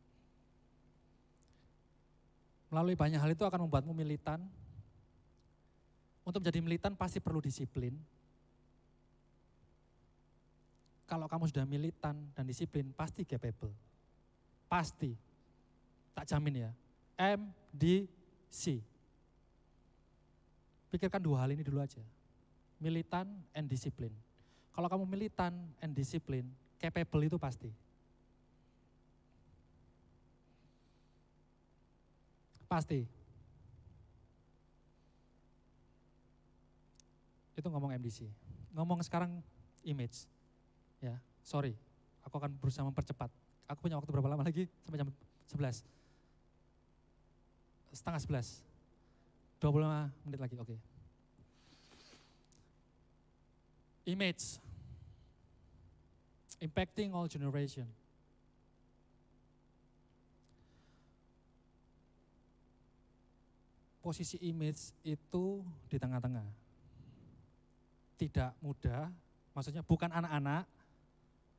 Melalui banyak hal itu akan membuatmu militan. Untuk menjadi militan pasti perlu disiplin. Kalau kamu sudah militan dan disiplin, pasti capable. Pasti. Tak jamin ya. MDC. Pikirkan dua hal ini dulu aja. Militan and disiplin. Kalau kamu militan and disiplin, capable itu pasti. Pasti. Itu ngomong MDC. Ngomong sekarang image. Ya, sorry. Aku akan berusaha mempercepat. Aku punya waktu berapa lama lagi? Sampai jam 11. Setengah 11. 25 menit lagi, oke. Image. Impacting all generation. Posisi image itu di tengah-tengah. Tidak mudah, maksudnya bukan anak-anak,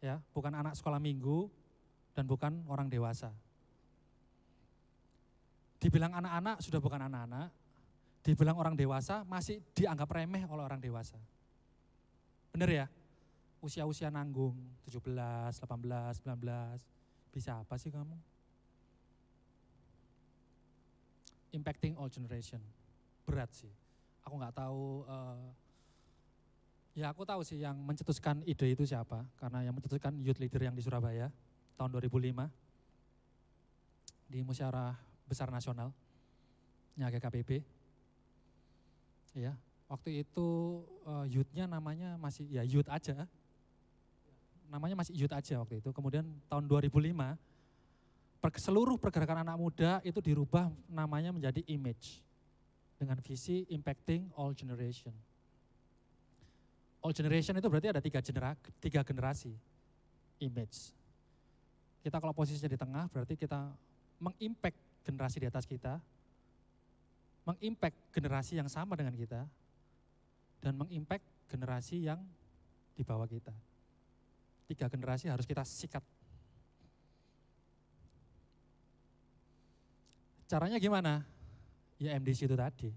ya, bukan anak sekolah minggu, dan bukan orang dewasa. Dibilang anak-anak sudah bukan anak-anak, dibilang orang dewasa masih dianggap remeh oleh orang dewasa. Bener ya? Usia-usia nanggung, 17, 18, 19, bisa apa sih kamu? Impacting all generation, berat sih. Aku nggak tahu, ya aku tahu sih yang mencetuskan ide itu siapa, karena yang mencetuskan youth leader yang di Surabaya, tahun 2005, di Musyawarah Besar Nasional, GKPB. Ya, waktu itu youth-nya namanya masih ya youth aja. Namanya masih youth aja waktu itu. Kemudian tahun 2005 seluruh pergerakan anak muda itu dirubah namanya menjadi image dengan visi impacting all generation. All generation itu berarti ada tiga generasi image. Kita kalau posisinya di tengah berarti kita mengimpact generasi di atas kita, mengimpact generasi yang sama dengan kita, dan mengimpact generasi yang di bawah kita. 3 generasi harus kita sikat. Caranya gimana? Ya MDC itu tadi.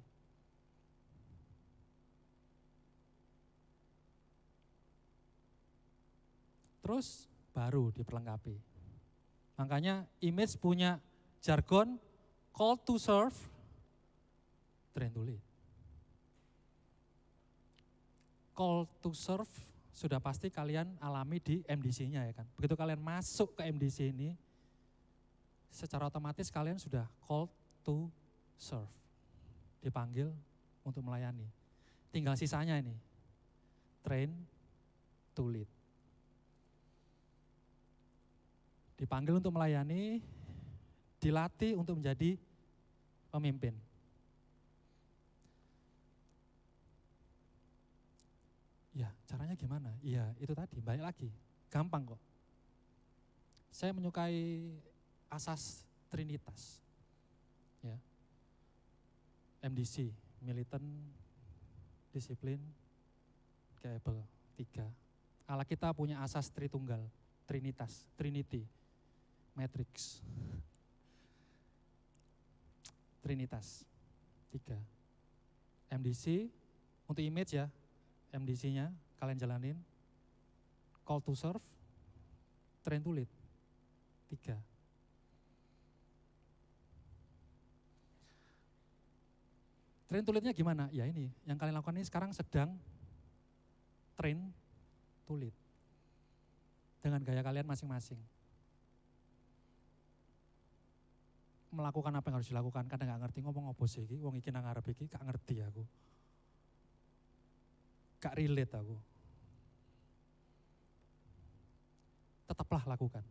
Terus baru diperlengkapi. Makanya image punya jargon call to serve, train to lead. Call to serve, sudah pasti kalian alami di MDC-nya ya kan. Begitu kalian masuk ke MDC ini, secara otomatis kalian sudah called to serve. Dipanggil untuk melayani. Tinggal sisanya ini, train to lead. Dipanggil untuk melayani, dilatih untuk menjadi pemimpin. Ya, caranya gimana? Iya, itu tadi, balik lagi. Gampang kok. Saya menyukai asas Trinitas. Ya. MDC, Militant, Disiplin, Capable, 3. Allah kita punya asas Tritunggal, Trinitas, Trinity, Matrix. Trinitas, 3. MDC, untuk image ya, MDC-nya kalian jalanin, call to serve, train to lead, 3. Train to lead-nya gimana? Ya ini, yang kalian lakukan ini sekarang sedang train to lead. Dengan gaya kalian masing-masing. Melakukan apa yang harus dilakukan, kadang gak ngerti ngomong apa sih, wong iki nang ngarep iki, gak ngerti aku. Gak relate aku. Tetaplah lakukan.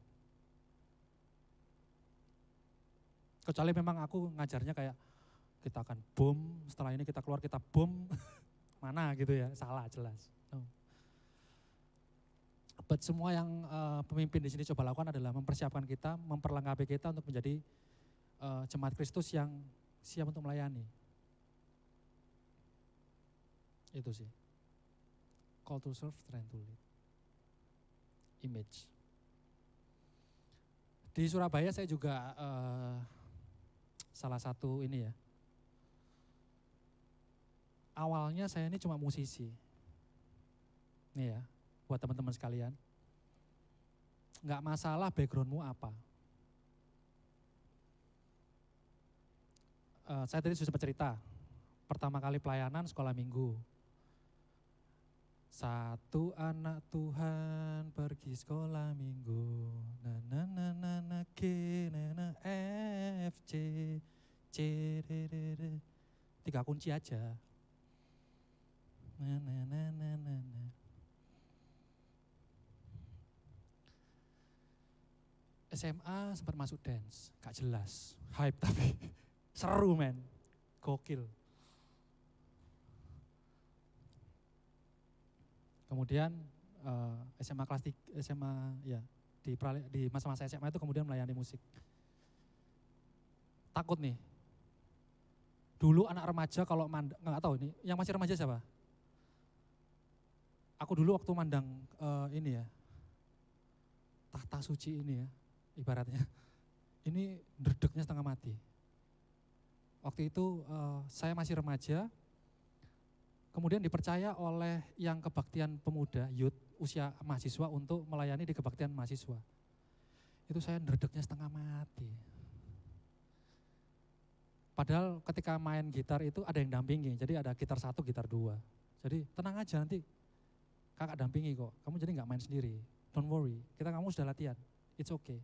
Kecuali memang aku ngajarnya kayak kita akan bom, setelah ini kita keluar kita bom, mana gitu ya, salah jelas. No. But semua yang pemimpin di sini coba lakukan adalah mempersiapkan kita, memperlengkapi kita untuk menjadi jemaat Kristus yang siap untuk melayani. Itu sih. Call to serve, train to lead. Image. Di Surabaya saya juga salah satu ini ya. Awalnya saya ini cuma musisi. Nih ya, buat teman-teman sekalian. Nggak masalah backgroundmu apa. Saya tadi sudah sempat cerita. Pertama kali pelayanan sekolah minggu. Satu anak Tuhan pergi sekolah minggu, na na na na na G na na F C C D D D, 3 kunci aja. Na na na na na na. SMA sempat masuk dance, gak jelas, hype tapi seru men, gokil. Kemudian SMA kelas 3, SMA ya di masa-masa SMA itu kemudian melayani musik. Takut nih. Dulu anak remaja kalau mandang, nggak tahu ini, yang masih remaja siapa? Aku dulu waktu mandang ini ya, tahta suci ini ya, ibaratnya. Ini dredegnya setengah mati. Waktu itu saya masih remaja, kemudian dipercaya oleh yang kebaktian pemuda, youth, usia mahasiswa untuk melayani di kebaktian mahasiswa. Itu saya ndredegnya setengah mati. Padahal ketika main gitar itu ada yang dampingi, jadi ada gitar 1, gitar 2. Jadi tenang aja nanti kakak dampingi kok, kamu jadi gak main sendiri. Don't worry, kamu sudah latihan, it's okay.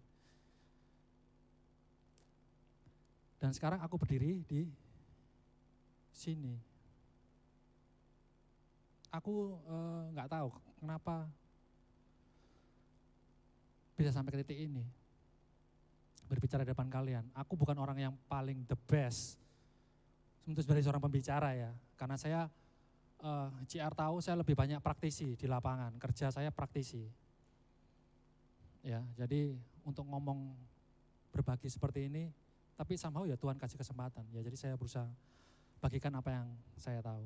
Dan sekarang aku berdiri di sini. Aku nggak tahu kenapa bisa sampai ke titik ini. Berbicara di depan kalian. Aku bukan orang yang paling the best untuk sebagai seorang pembicara ya. Karena saya CR tahu saya lebih banyak praktisi di lapangan. Kerja saya praktisi. Ya, jadi untuk ngomong berbagi seperti ini, tapi somehow ya Tuhan kasih kesempatan. Ya, jadi saya berusaha bagikan apa yang saya tahu.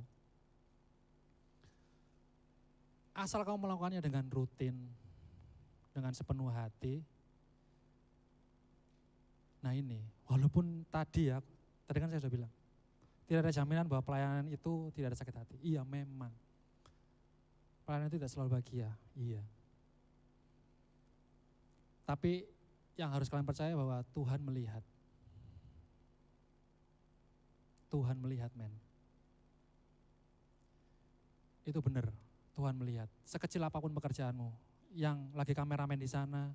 Asal kamu melakukannya dengan rutin, dengan sepenuh hati. Nah ini, walaupun tadi kan saya sudah bilang, tidak ada jaminan bahwa pelayanan itu tidak ada sakit hati. Iya memang, pelayanan itu tidak selalu bahagia, iya. Tapi yang harus kalian percaya bahwa Tuhan melihat. Tuhan melihat men. Itu benar. Tuhan melihat. Sekecil apapun pekerjaanmu, yang lagi kameramen di sana,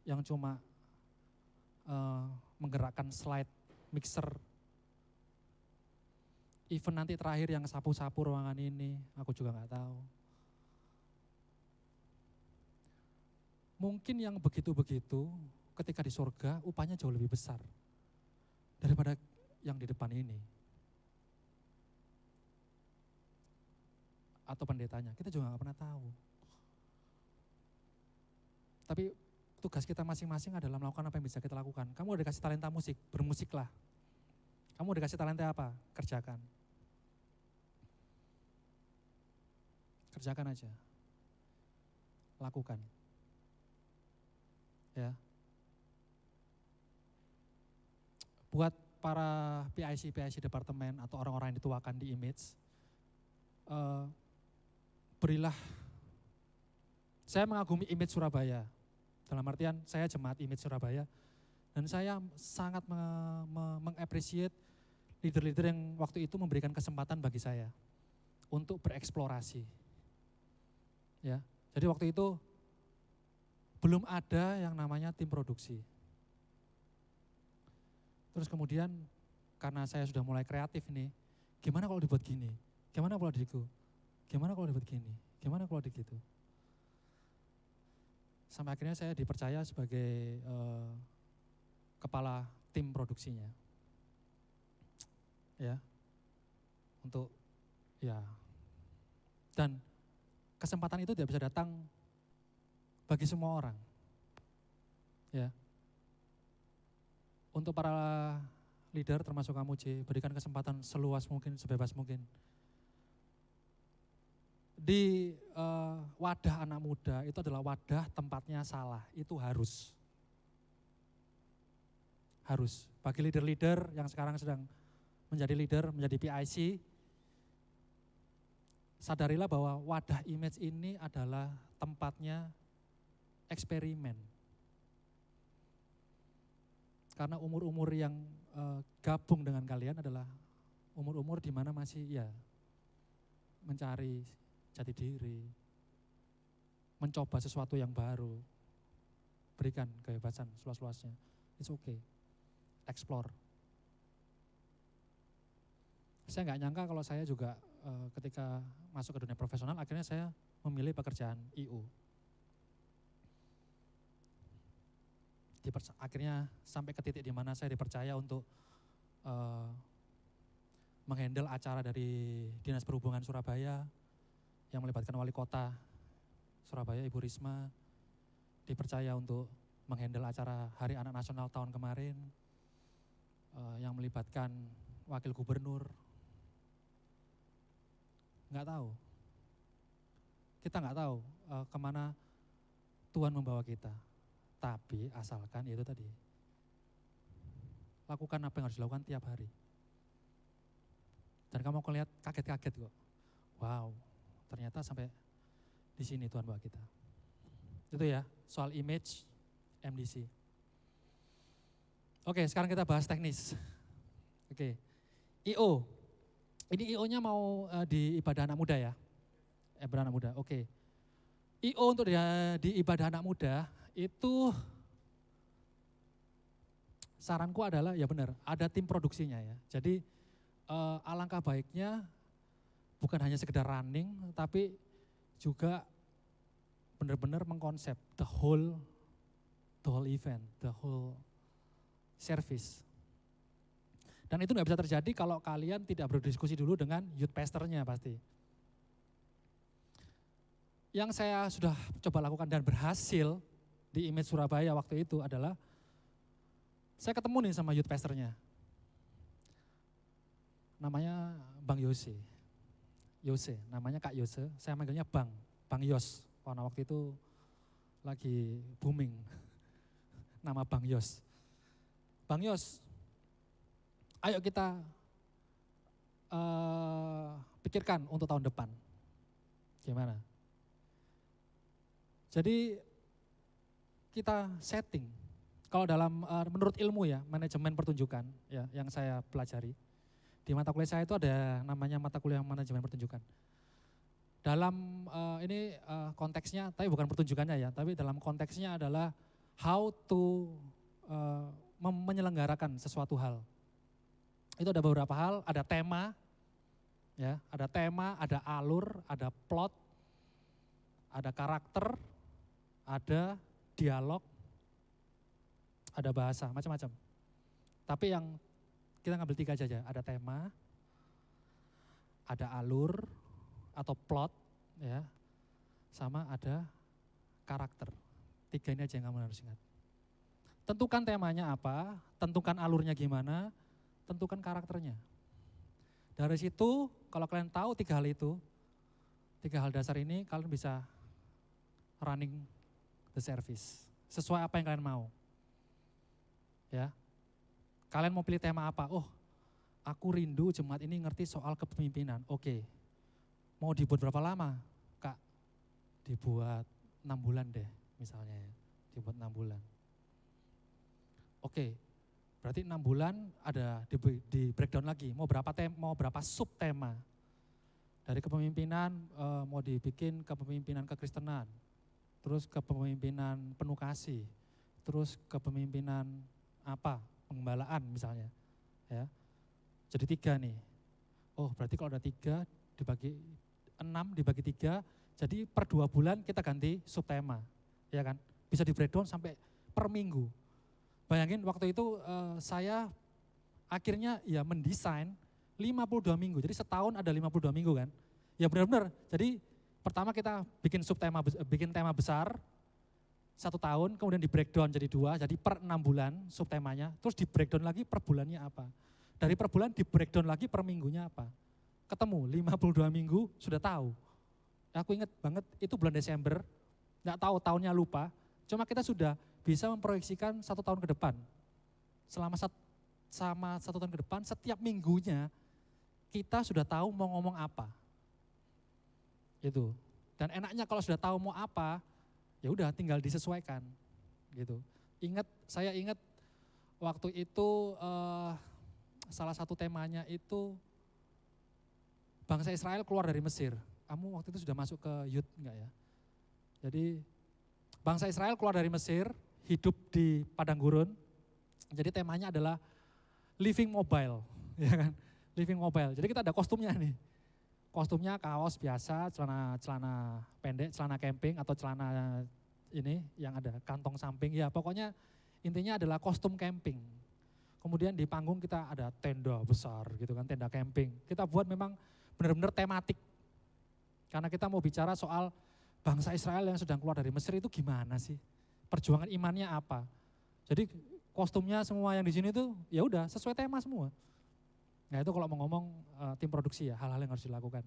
yang cuma menggerakkan slide, mixer, even nanti terakhir yang sapu-sapu ruangan ini, aku juga nggak tahu. Mungkin yang begitu-begitu ketika di surga upahnya jauh lebih besar daripada yang di depan ini. Atau pendetanya, kita juga nggak pernah tahu. Tapi tugas kita masing-masing adalah melakukan apa yang bisa kita lakukan. Kamu udah dikasih talenta musik, bermusiklah. Kamu udah dikasih talenta apa? Kerjakan. Kerjakan aja. Lakukan. Ya. Buat para PIC departemen atau orang-orang yang dituakan di image, berilah, saya mengagumi image Surabaya. Dalam artian saya jemaat image Surabaya dan saya sangat mengapresiasi leader-leader yang waktu itu memberikan kesempatan bagi saya untuk bereksplorasi. Ya, jadi waktu itu belum ada yang namanya tim produksi. Terus kemudian karena saya sudah mulai kreatif nih, gimana kalau dibuat gini? Gimana kalau diku? Gimana kalau dibuat gini? Gimana kalau digitu? Sampai akhirnya saya dipercaya sebagai kepala tim produksinya. Ya. Untuk ya. Dan kesempatan itu tidak bisa datang bagi semua orang. Ya. Untuk para leader termasuk kamu J, berikan kesempatan seluas mungkin, sebebas mungkin. Di wadah anak muda itu adalah wadah tempatnya salah, itu harus. Harus. Bagi leader-leader yang sekarang sedang menjadi leader, menjadi PIC, sadarilah bahwa wadah image ini adalah tempatnya eksperimen. Karena umur-umur yang gabung dengan kalian adalah umur-umur di mana masih ya mencari jati diri, mencoba sesuatu yang baru, berikan kebebasan seluas-luasnya. It's okay, explore. Saya nggak nyangka kalau saya juga ketika masuk ke dunia profesional, akhirnya saya memilih pekerjaan IO. Akhirnya sampai ke titik di mana saya dipercaya untuk menghandle acara dari Dinas Perhubungan Surabaya, yang melibatkan wali kota Surabaya, Ibu Risma, dipercaya untuk menghandle acara Hari Anak Nasional tahun kemarin, yang melibatkan wakil gubernur. Nggak tahu, kita nggak tahu kemana Tuhan membawa kita, tapi asalkan itu tadi, lakukan apa yang harus dilakukan tiap hari. Dan kamu akan lihat kaget-kaget kok, wow, ternyata sampai di sini Tuhan bawa kita. Itu ya, soal image MDC. Oke, sekarang kita bahas teknis. Oke, IO. Ini IO-nya mau di ibadah anak muda ya? Ibadah anak muda, oke. IO untuk di ibadah anak muda itu saranku adalah ya benar, ada tim produksinya ya. Jadi alangkah baiknya bukan hanya sekedar running, tapi juga benar-benar mengkonsep the whole event, the whole service. Dan itu nggak bisa terjadi kalau kalian tidak berdiskusi dulu dengan youth pastornya pasti. Yang saya sudah coba lakukan dan berhasil di Image Surabaya waktu itu adalah saya ketemu nih sama youth pastornya. Namanya Bang Yose. Namanya Kak Yose, saya manggilnya Bang Yos. Karena waktu itu lagi booming nama Bang Yos. Bang Yos, ayo kita pikirkan untuk tahun depan. Gimana? Jadi kita setting, kalau dalam menurut ilmu ya, manajemen pertunjukan ya, yang saya pelajari. Di mata kuliah saya itu ada namanya mata kuliah manajemen pertunjukan. Dalam ini konteksnya, tapi bukan pertunjukannya ya, tapi dalam konteksnya adalah how to menyelenggarakan sesuatu hal. Itu ada beberapa hal, ada tema, ya, ada alur, ada plot, ada karakter, ada dialog, ada bahasa, macam-macam. Tapi yang kita ngambil 3 aja, ada tema, ada alur atau plot, ya, sama ada karakter. 3 ini aja yang kamu harus ingat. Tentukan temanya apa, tentukan alurnya gimana, tentukan karakternya. Dari situ, kalau kalian tahu 3 hal itu, 3 hal dasar ini, kalian bisa running the service. Sesuai apa yang kalian mau. Ya, kalian mau pilih tema apa? Oh, aku rindu jemaat ini ngerti soal kepemimpinan. Oke, mau dibuat berapa lama? Kak, dibuat 6 bulan deh misalnya ya. Dibuat 6 bulan. Oke, berarti 6 bulan ada di breakdown lagi. Mau berapa sub tema? Dari kepemimpinan mau dibikin kepemimpinan kekristenan. Terus kepemimpinan penuh kasih. Terus kepemimpinan apa? Pengembalaan misalnya. Ya. Jadi 3 nih. Oh, berarti kalau ada 3 dibagi 6 dibagi 3, jadi per 2 bulan kita ganti subtema. Ya kan? Bisa di breakdown sampai per minggu. Bayangin waktu itu saya akhirnya ya mendesain 52 minggu. Jadi setahun ada 52 minggu kan. Ya benar-benar. Jadi pertama kita bikin tema besar 1 tahun, kemudian di breakdown jadi 2, jadi per 6 bulan subtemanya, terus di breakdown lagi per bulannya apa. Dari per bulan di breakdown lagi per minggunya apa. Ketemu 52 minggu sudah tahu. Aku ingat banget itu bulan Desember, nggak tahu tahunnya lupa, cuma kita sudah bisa memproyeksikan 1 tahun ke depan. Selama 1 tahun ke depan, setiap minggunya kita sudah tahu mau ngomong apa. Gitu. Dan enaknya kalau sudah tahu mau apa, ya udah tinggal disesuaikan. Gitu. Saya ingat waktu itu salah satu temanya itu bangsa Israel keluar dari Mesir. Kamu waktu itu sudah masuk ke youth enggak ya? Jadi bangsa Israel keluar dari Mesir, hidup di padang gurun. Jadi temanya adalah living mobile, ya kan? Living mobile. Jadi kita ada kostumnya nih. Kostumnya kaos biasa, celana pendek, celana camping atau celana ini yang ada kantong samping. Ya pokoknya intinya adalah kostum camping. Kemudian di panggung kita ada tenda besar gitu kan, tenda camping. Kita buat memang benar-benar tematik. Karena kita mau bicara soal bangsa Israel yang sedang keluar dari Mesir itu gimana sih? Perjuangan imannya apa? Jadi kostumnya semua yang di sini tuh ya udah sesuai tema semua. Nah itu kalau mau ngomong tim produksi ya, hal-hal yang harus dilakukan.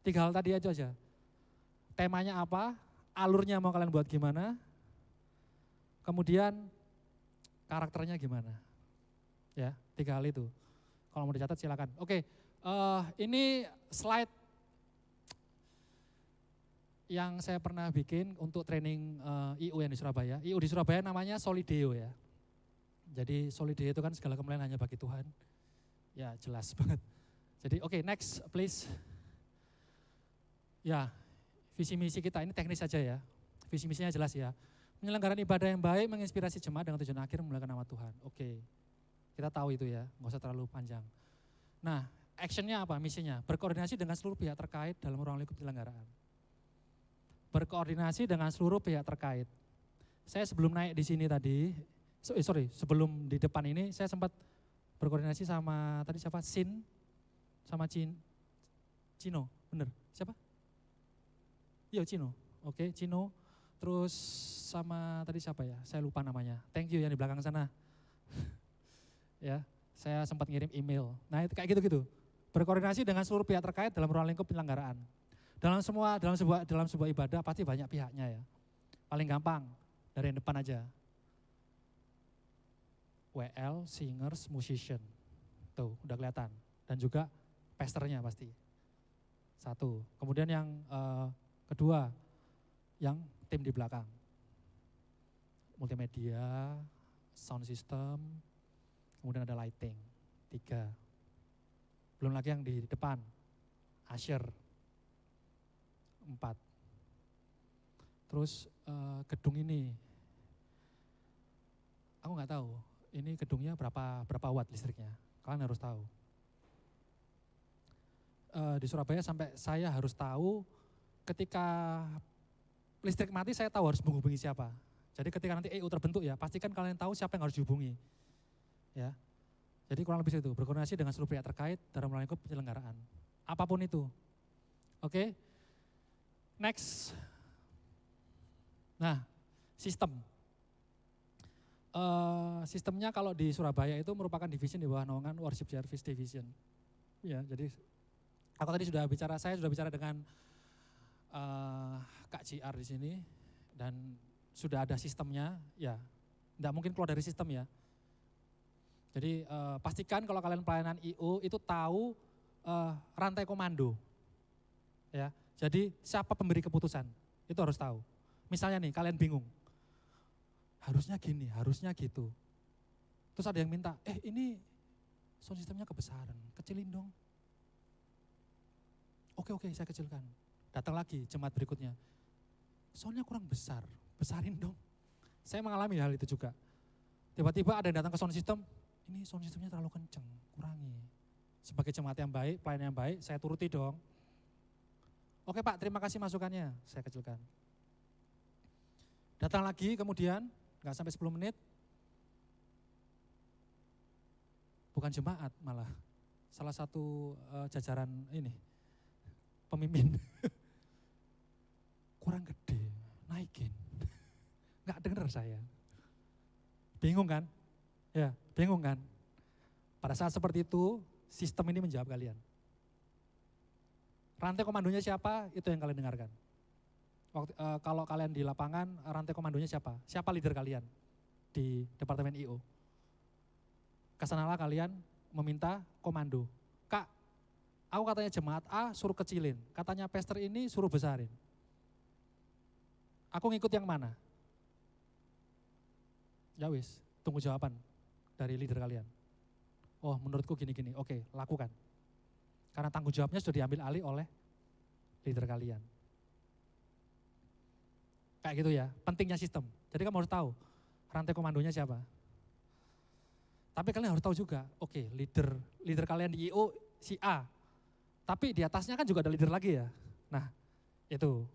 3 hal tadi aja. Temanya apa, alurnya mau kalian buat gimana, kemudian karakternya gimana. Ya, 3 hal itu. Kalau mau dicatat silakan. Oke, ini slide yang saya pernah bikin untuk training IU yang di Surabaya. IU di Surabaya namanya Solideo ya. Jadi Solideo itu kan segala kemuliaan hanya bagi Tuhan. Ya jelas banget. Jadi oke, next please. Ya, visi misi kita ini teknis saja ya. Visi misinya jelas ya. Penyelenggaraan ibadah yang baik menginspirasi jemaat dengan tujuan akhir memuliakan nama Tuhan. Oke, kita tahu itu ya, nggak usah terlalu panjang. Nah, actionnya apa, misinya? Berkoordinasi dengan seluruh pihak terkait dalam ruang lingkup penyelenggaraan. Berkoordinasi dengan seluruh pihak terkait. Saya sebelum naik di sini tadi, sebelum di depan ini saya sempat berkoordinasi sama tadi siapa? Sama Cino, bener? Siapa? Iya Cino, oke Cino. Terus sama tadi siapa ya? Saya lupa namanya. Thank you yang di belakang sana. Ya, saya sempat ngirim email. Nah itu kayak gitu-gitu. Berkoordinasi dengan seluruh pihak terkait dalam ruang lingkup penyelenggaraan. Dalam sebuah ibadah pasti banyak pihaknya ya. Paling gampang dari yang depan aja. WL, singers, musician. Tuh, udah kelihatan. Dan juga pastornya pasti. 1. Kemudian yang kedua, yang tim di belakang. Multimedia, sound system, kemudian ada lighting. 3. Belum lagi yang di depan, usher. 4. Terus gedung ini, aku nggak tahu, ini gedungnya berapa watt listriknya, kalian harus tahu. Di Surabaya sampai saya harus tahu ketika listrik mati saya tahu harus menghubungi siapa. Jadi ketika nanti EU terbentuk ya, pastikan kalian tahu siapa yang harus dihubungi. Ya. Jadi kurang lebih itu, berkoordinasi dengan seluruh pihak terkait dalam melangkuk penyelenggaraan. Apapun itu. Oke. Next. Nah, sistem. Sistemnya kalau di Surabaya itu merupakan division di bawah naungan Worship Service Division. Ya, jadi aku tadi saya sudah bicara dengan Kak JR di sini dan sudah ada sistemnya, ya. Enggak mungkin keluar dari sistem ya. Jadi pastikan kalau kalian pelayanan IO itu tahu rantai komando. Ya. Jadi siapa pemberi keputusan? Itu harus tahu. Misalnya nih kalian bingung. Harusnya gini, harusnya gitu. Terus ada yang minta, ini sound systemnya kebesaran, kecilin dong. Oke, saya kecilkan. Datang lagi jemaat berikutnya. Soundnya kurang besar, besarin dong. Saya mengalami hal itu juga. Tiba-tiba ada yang datang ke sound system, ini sound systemnya terlalu kenceng, kurangi. Sebagai jemaat yang baik, pelayan yang baik, saya turuti dong. Oke Pak, terima kasih masukannya, saya kecilkan. Datang lagi kemudian, nggak sampai 10 menit, bukan jemaat malah, salah satu jajaran ini, pemimpin, kurang gede, naikin, nggak denger saya. Bingung kan? Ya, bingung kan? Pada saat seperti itu, sistem ini menjawab kalian. Rantai komandonya siapa, itu yang kalian dengarkan. Kalau kalian di lapangan, rantai komandonya siapa? Siapa leader kalian di Departemen IO? Kesanalah kalian meminta komando. Kak, aku katanya jemaat A suruh kecilin, katanya pastor ini suruh besarin. Aku ngikut yang mana? Ya wis, tunggu jawaban dari leader kalian. Oh menurutku gini-gini, oke lakukan. Karena tanggung jawabnya sudah diambil alih oleh leader kalian. Kayak gitu ya, pentingnya sistem. Jadi kamu harus tahu rantai komandonya siapa. Tapi kalian harus tahu juga, oke leader kalian di IO si A. Tapi di atasnya kan juga ada leader lagi ya. Nah itu.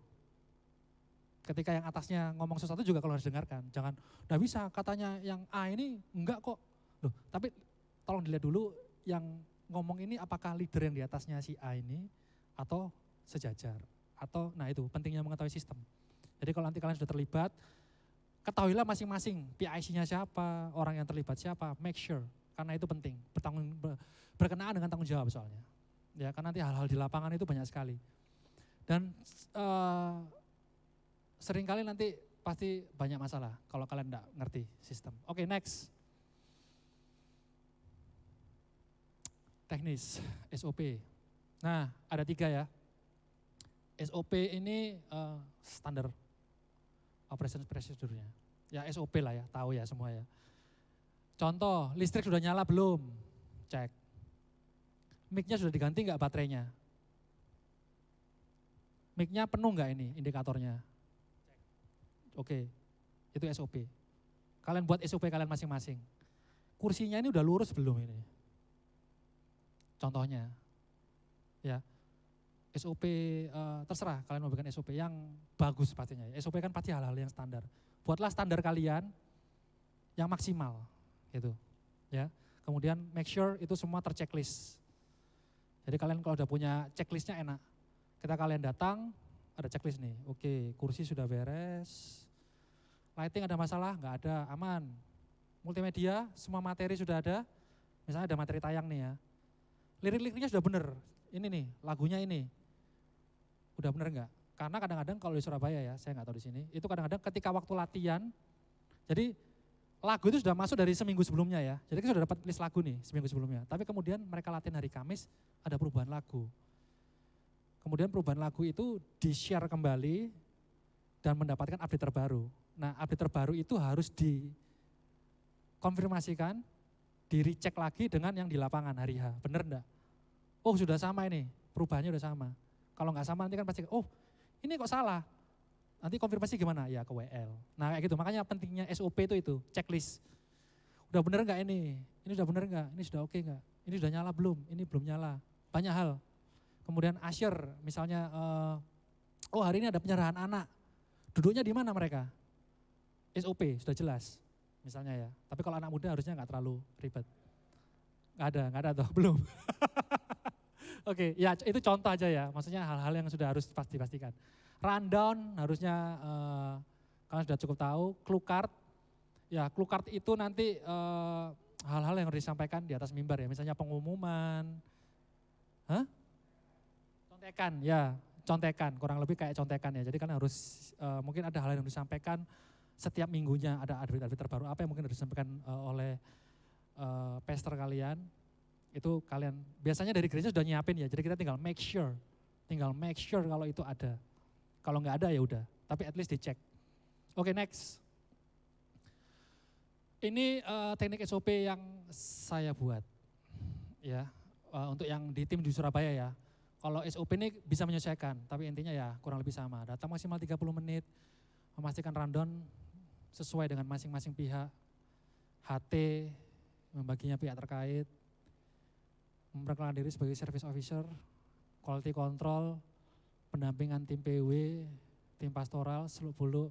Ketika yang atasnya ngomong sesuatu juga kalau harus dengarkan. Jangan, udah bisa katanya yang A ini enggak kok. Loh, tapi tolong dilihat dulu yang ngomong ini apakah leader yang di atasnya si A ini atau sejajar. Atau nah itu pentingnya mengetahui sistem. Jadi kalau nanti kalian sudah terlibat, ketahuilah masing-masing PIC-nya siapa, orang yang terlibat siapa, make sure. Karena itu penting, berkenaan dengan tanggung jawab soalnya. Ya, karena nanti hal-hal di lapangan itu banyak sekali. Dan seringkali nanti pasti banyak masalah kalau kalian enggak ngerti sistem. Oke, next. Teknis, SOP. Nah, ada 3 ya. SOP ini standar operation procedure-nya. Ya SOP lah ya, tahu ya semua ya. Contoh, listrik sudah nyala belum? Cek. Mic-nya sudah diganti enggak baterainya? Mic-nya penuh enggak ini indikatornya? Oke, itu SOP. Kalian buat SOP kalian masing-masing. Kursinya ini udah lurus belum ini? Contohnya, ya SOP terserah kalian mau bikin SOP yang bagus pastinya. SOP kan pasti hal-hal yang standar. Buatlah standar kalian yang maksimal, gitu. Ya, kemudian make sure itu semua terchecklist. Jadi kalian kalau udah punya checklistnya enak. Ketika kalian datang, ada checklist nih. Oke, kursi sudah beres. Lighting ada masalah? Nggak ada, aman. Multimedia, semua materi sudah ada. Misalnya ada materi tayang nih ya. Lirik-liriknya sudah bener. Ini nih, lagunya ini. Udah bener nggak? Karena kadang-kadang kalau di Surabaya ya, saya nggak tahu di sini. Itu kadang-kadang ketika waktu latihan, jadi lagu itu sudah masuk dari seminggu sebelumnya ya. Jadi kita sudah dapat list lagu nih seminggu sebelumnya. Tapi kemudian mereka latihan hari Kamis, ada perubahan lagu. Kemudian perubahan lagu itu di-share kembali dan mendapatkan update terbaru. Nah update terbaru itu harus dikonfirmasikan, di-recheck lagi dengan yang di lapangan hari H. Bener enggak? Oh sudah sama ini, perubahannya sudah sama. Kalau nggak sama nanti kan pasti, oh ini kok salah. Nanti konfirmasi gimana? Ya ke WL. Nah kayak gitu, makanya pentingnya SOP itu, checklist. Udah bener nggak ini? Ini udah bener nggak? Ini sudah oke nggak? Ini sudah nyala belum? Ini belum nyala. Banyak hal. Kemudian asyur, misalnya, oh hari ini ada penyerahan anak. Duduknya di mana mereka? SOP, sudah jelas. Misalnya ya. Tapi kalau anak muda harusnya nggak terlalu ribet. Nggak ada toh, belum. Oke, ya itu contoh aja ya. Maksudnya hal-hal yang sudah harus dipastikan. Rundown harusnya kalian sudah cukup tahu. Clue card, ya clue card itu nanti hal-hal yang harus disampaikan di atas mimbar ya. Misalnya pengumuman, contekan ya, contekan. Kurang lebih kayak contekan ya. Jadi kan harus mungkin ada hal yang harus disampaikan setiap minggunya. Ada update terbaru apa yang mungkin harus disampaikan oleh pastor kalian. Itu kalian biasanya dari gereja sudah nyiapin ya. Jadi kita tinggal make sure kalau itu ada. Kalau nggak ada ya udah, tapi at least dicek. Oke, next. Ini teknik SOP yang saya buat, ya untuk yang di tim di Surabaya ya. Kalau SOP ini bisa menyesuaikan, tapi intinya ya kurang lebih sama. Datang maksimal 30 menit, memastikan rundown sesuai dengan masing-masing pihak, HT, membaginya pihak terkait, memperkenalkan diri sebagai service officer, quality control, pendampingan tim PW, tim pastoral, seluk-beluk.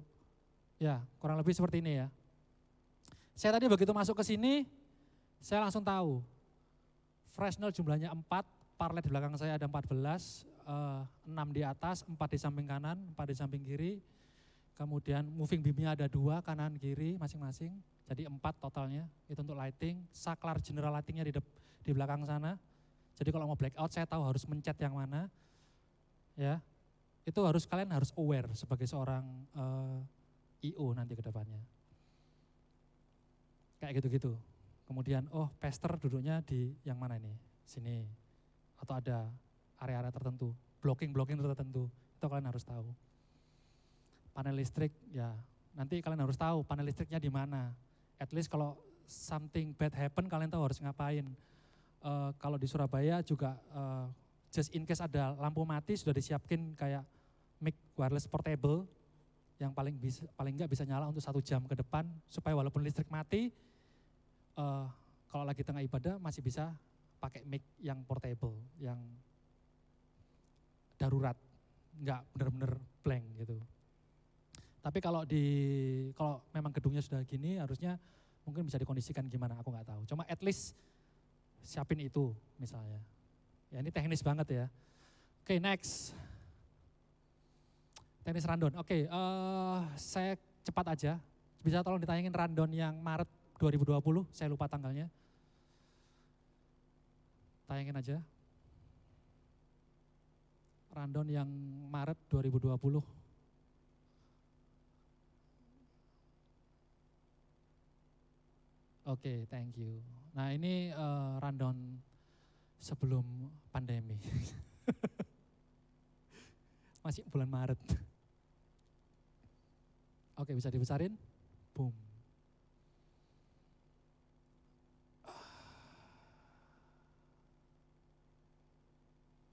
Ya, kurang lebih seperti ini ya. Saya tadi begitu masuk ke sini, saya langsung tahu. Fresnel jumlahnya 4, parlet di belakang saya ada 14, 6 di atas, 4 di samping kanan, 4 di samping kiri. Kemudian moving beamnya ada 2, kanan kiri masing-masing. Jadi 4 totalnya, itu untuk lighting. Saklar general lightingnya di belakang sana. Jadi kalau mau blackout saya tahu harus mencet yang mana. Ya, itu kalian harus aware sebagai seorang IO nanti ke depannya. Kayak gitu-gitu. Kemudian pastor duduknya di yang mana ini? Sini. Atau ada area-area tertentu, blocking tertentu. Itu kalian harus tahu. Panel listrik ya, nanti kalian harus tahu panel listriknya di mana. At least kalau something bad happen kalian tahu harus ngapain. Kalau di Surabaya juga just in case ada lampu mati sudah disiapkin kayak mic wireless portable yang paling enggak bisa nyala untuk 1 jam ke depan supaya walaupun listrik mati kalau lagi tengah ibadah masih bisa pakai mic yang portable, yang darurat, enggak benar-benar blank gitu. Tapi kalau memang gedungnya sudah gini harusnya mungkin bisa dikondisikan gimana aku nggak tahu. Cuma at least siapin itu misalnya. Ya ini teknis banget ya. Oke, next. Teknis rundown. Oke, saya cepat aja. Bisa tolong ditayangin rundown yang Maret 2020, saya lupa tanggalnya. Tayangin aja. Rundown yang Maret 2020. Oke, thank you. Nah ini rundown sebelum pandemi. Masih bulan Maret. Oke, bisa dibesarin? Boom.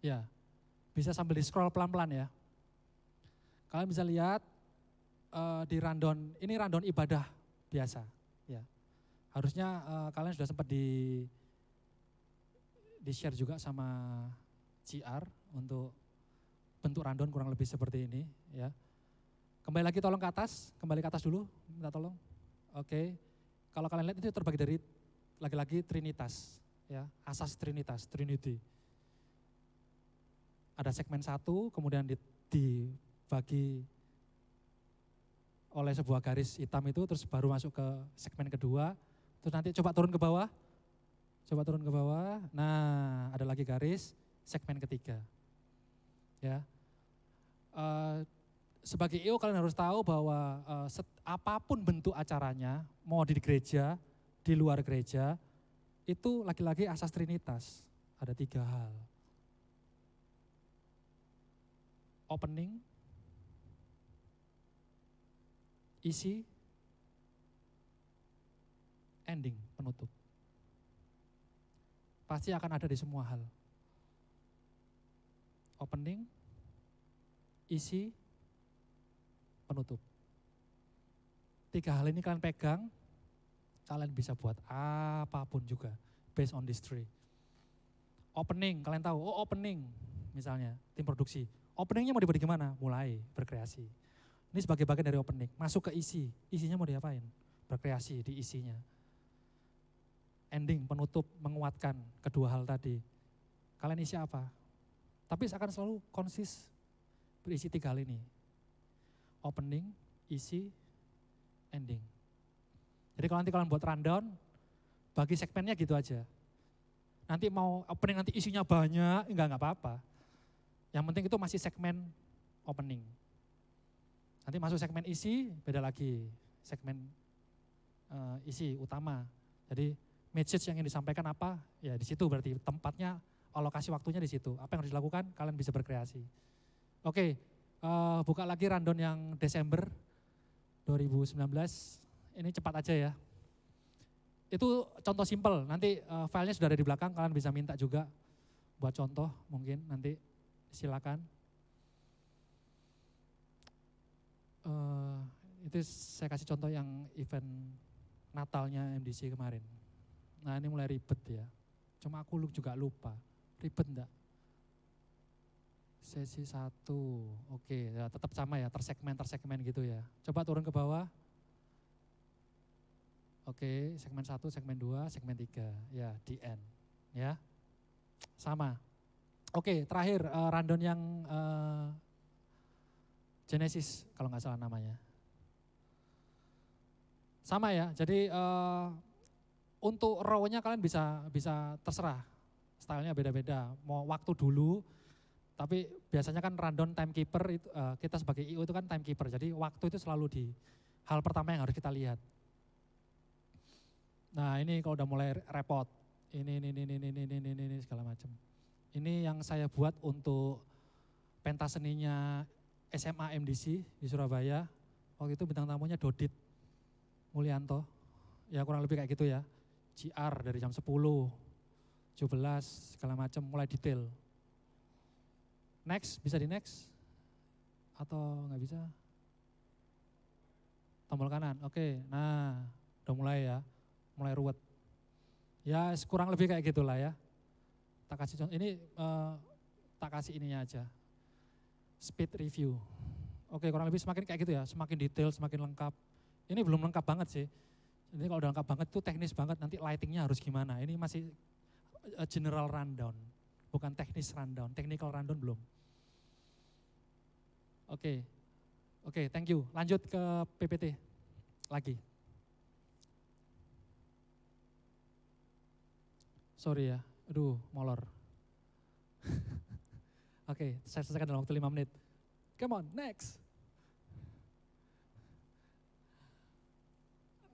Ya, bisa sambil di scroll pelan-pelan ya. Kalian bisa lihat di rundown, ini rundown ibadah biasa. Ya, harusnya kalian sudah sempat di share juga sama GR untuk bentuk rundown kurang lebih seperti ini. Ya, kembali lagi tolong ke atas, kembali ke atas dulu, minta tolong. Oke, kalau kalian lihat itu terbagi dari lagi-lagi Trinitas, ya, asas Trinitas, Trinity. Ada segmen 1, kemudian dibagi oleh sebuah garis hitam itu, terus baru masuk ke segmen kedua, terus nanti coba turun ke bawah, nah ada lagi garis segmen ketiga. Ya, sebagai IO kalian harus tahu bahwa apapun bentuk acaranya, mau di gereja, di luar gereja, itu lagi-lagi asas Trinitas, ada 3 hal. Opening, isi, ending, penutup. Pasti akan ada di semua hal. Opening, isi, penutup. 3 hal ini kalian pegang, kalian bisa buat apapun juga based on this three. Opening, kalian tahu, opening misalnya, tim produksi. Openingnya mau dibuat gimana? Mulai berkreasi. Ini sebagai bagian dari opening, masuk ke isi, isinya mau diapain? Berkreasi di isinya. Ending, penutup, menguatkan kedua hal tadi. Kalian isi apa? Tapi akan selalu konsis berisi 3 hal ini. Opening, isi, ending. Jadi kalau nanti kalian buat rundown, bagi segmennya gitu aja. Nanti mau opening nanti isinya banyak, enggak apa-apa. Yang penting itu masih segmen opening. Nanti masuk segmen isi, beda lagi. Segmen isi utama. Jadi message yang ingin disampaikan apa, ya di situ berarti tempatnya, alokasi waktunya di situ. Apa yang harus dilakukan, kalian bisa berkreasi. Oke, buka lagi rundown yang Desember 2019. Ini cepat aja ya. Itu contoh simple, nanti filenya sudah ada di belakang, kalian bisa minta juga buat contoh mungkin nanti silakan. Itu saya kasih contoh yang event Natalnya MDC kemarin. Nah ini mulai ribet ya, cuma aku juga lupa, ribet enggak? Sesi 1, oke ya tetap sama ya, tersegmen gitu ya. Coba turun ke bawah. Oke, segmen 1, segmen 2, segmen 3, ya di end, ya. Sama. Oke, terakhir rundown yang Genesis kalau nggak salah namanya. Sama ya, jadi untuk row-nya kalian bisa terserah, stylenya beda-beda. Mau waktu dulu, tapi biasanya kan rundown timekeeper itu kita sebagai IO itu kan timekeeper, jadi waktu itu selalu di hal pertama yang harus kita lihat. Nah ini kalau udah mulai repot, ini segala macam. Ini yang saya buat untuk pentas seninya SMA MDC di Surabaya. Waktu itu bintang tamunya Dodit Mulyanto, ya kurang lebih kayak gitu ya. GR dari jam 10, 17 segala macam, mulai detail. Next, bisa di next? Atau nggak bisa? Tombol kanan, oke. Nah udah mulai ya. Mulai ruwet. Ya kurang lebih kayak gitulah ya. Tak kasih contoh, ini tak kasih ininya aja. Speed review. Oke kurang lebih semakin kayak gitu ya, semakin detail, semakin lengkap. Ini belum lengkap banget sih. Ini kalau udah lengkap banget itu teknis banget, nanti lightingnya harus gimana. Ini masih general rundown, bukan teknis rundown, technical rundown belum. Oke, thank you. Lanjut ke PPT lagi. Sorry ya, aduh molor. Oke, saya selesaikan dalam waktu 5 menit. Come on, next.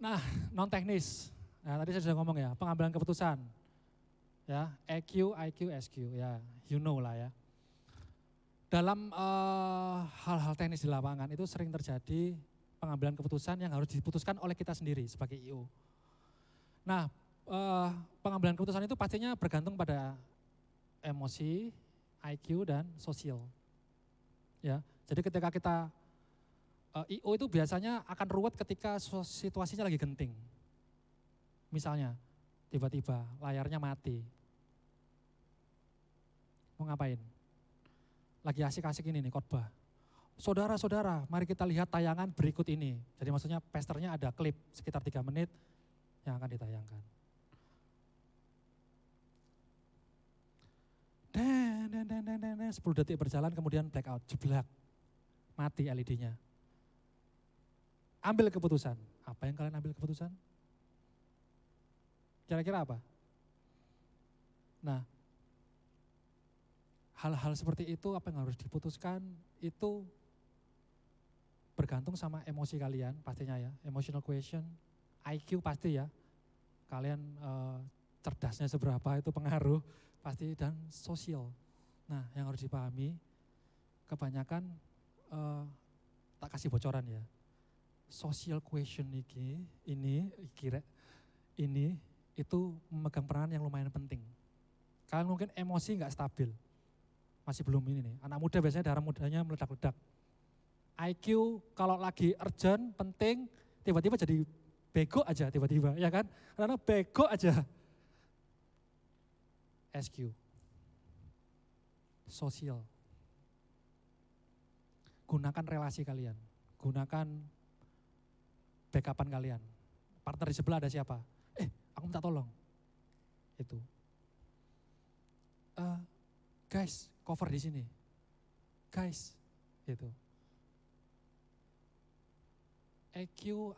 Nah, non teknis. Nah, tadi saya sudah ngomong ya, pengambilan keputusan. Ya, EQ, IQ, SQ, ya, you know lah ya. Dalam hal-hal teknis di lapangan itu sering terjadi pengambilan keputusan yang harus diputuskan oleh kita sendiri sebagai IO. Nah, pengambilan keputusan itu pastinya bergantung pada emosi, IQ dan sosial. Ya, jadi ketika kita IO itu biasanya akan ruwet ketika situasinya lagi genting. Misalnya, tiba-tiba layarnya mati. Mau ngapain? Lagi asik-asik ini nih khotbah. Saudara-saudara, mari kita lihat tayangan berikut ini. Jadi maksudnya pesternya ada klip sekitar 3 menit yang akan ditayangkan. 10 detik berjalan kemudian blackout, jeblak, mati LED-nya. Ambil keputusan. Apa yang kalian ambil keputusan? Kira-kira apa? Nah, hal-hal seperti itu apa yang harus diputuskan itu bergantung sama emosi kalian pastinya ya. Emotional question, IQ pasti ya. Kalian cerdasnya seberapa itu pengaruh pasti, dan sosial. Nah yang harus dipahami kebanyakan tak kasih bocoran ya. Social question ini itu memegang peranan yang lumayan penting. Kalian mungkin emosi nggak stabil, masih belum ini nih. Anak muda biasanya darah mudanya meledak-ledak. IQ kalau lagi urgent, penting, tiba-tiba jadi bego aja tiba-tiba, ya kan? Karena bego aja. SQ, sosial. Gunakan relasi kalian, gunakan backupan kalian. Partner di sebelah ada siapa? Aku minta tolong. Itu. Guys, cover di sini. Guys, itu. EQ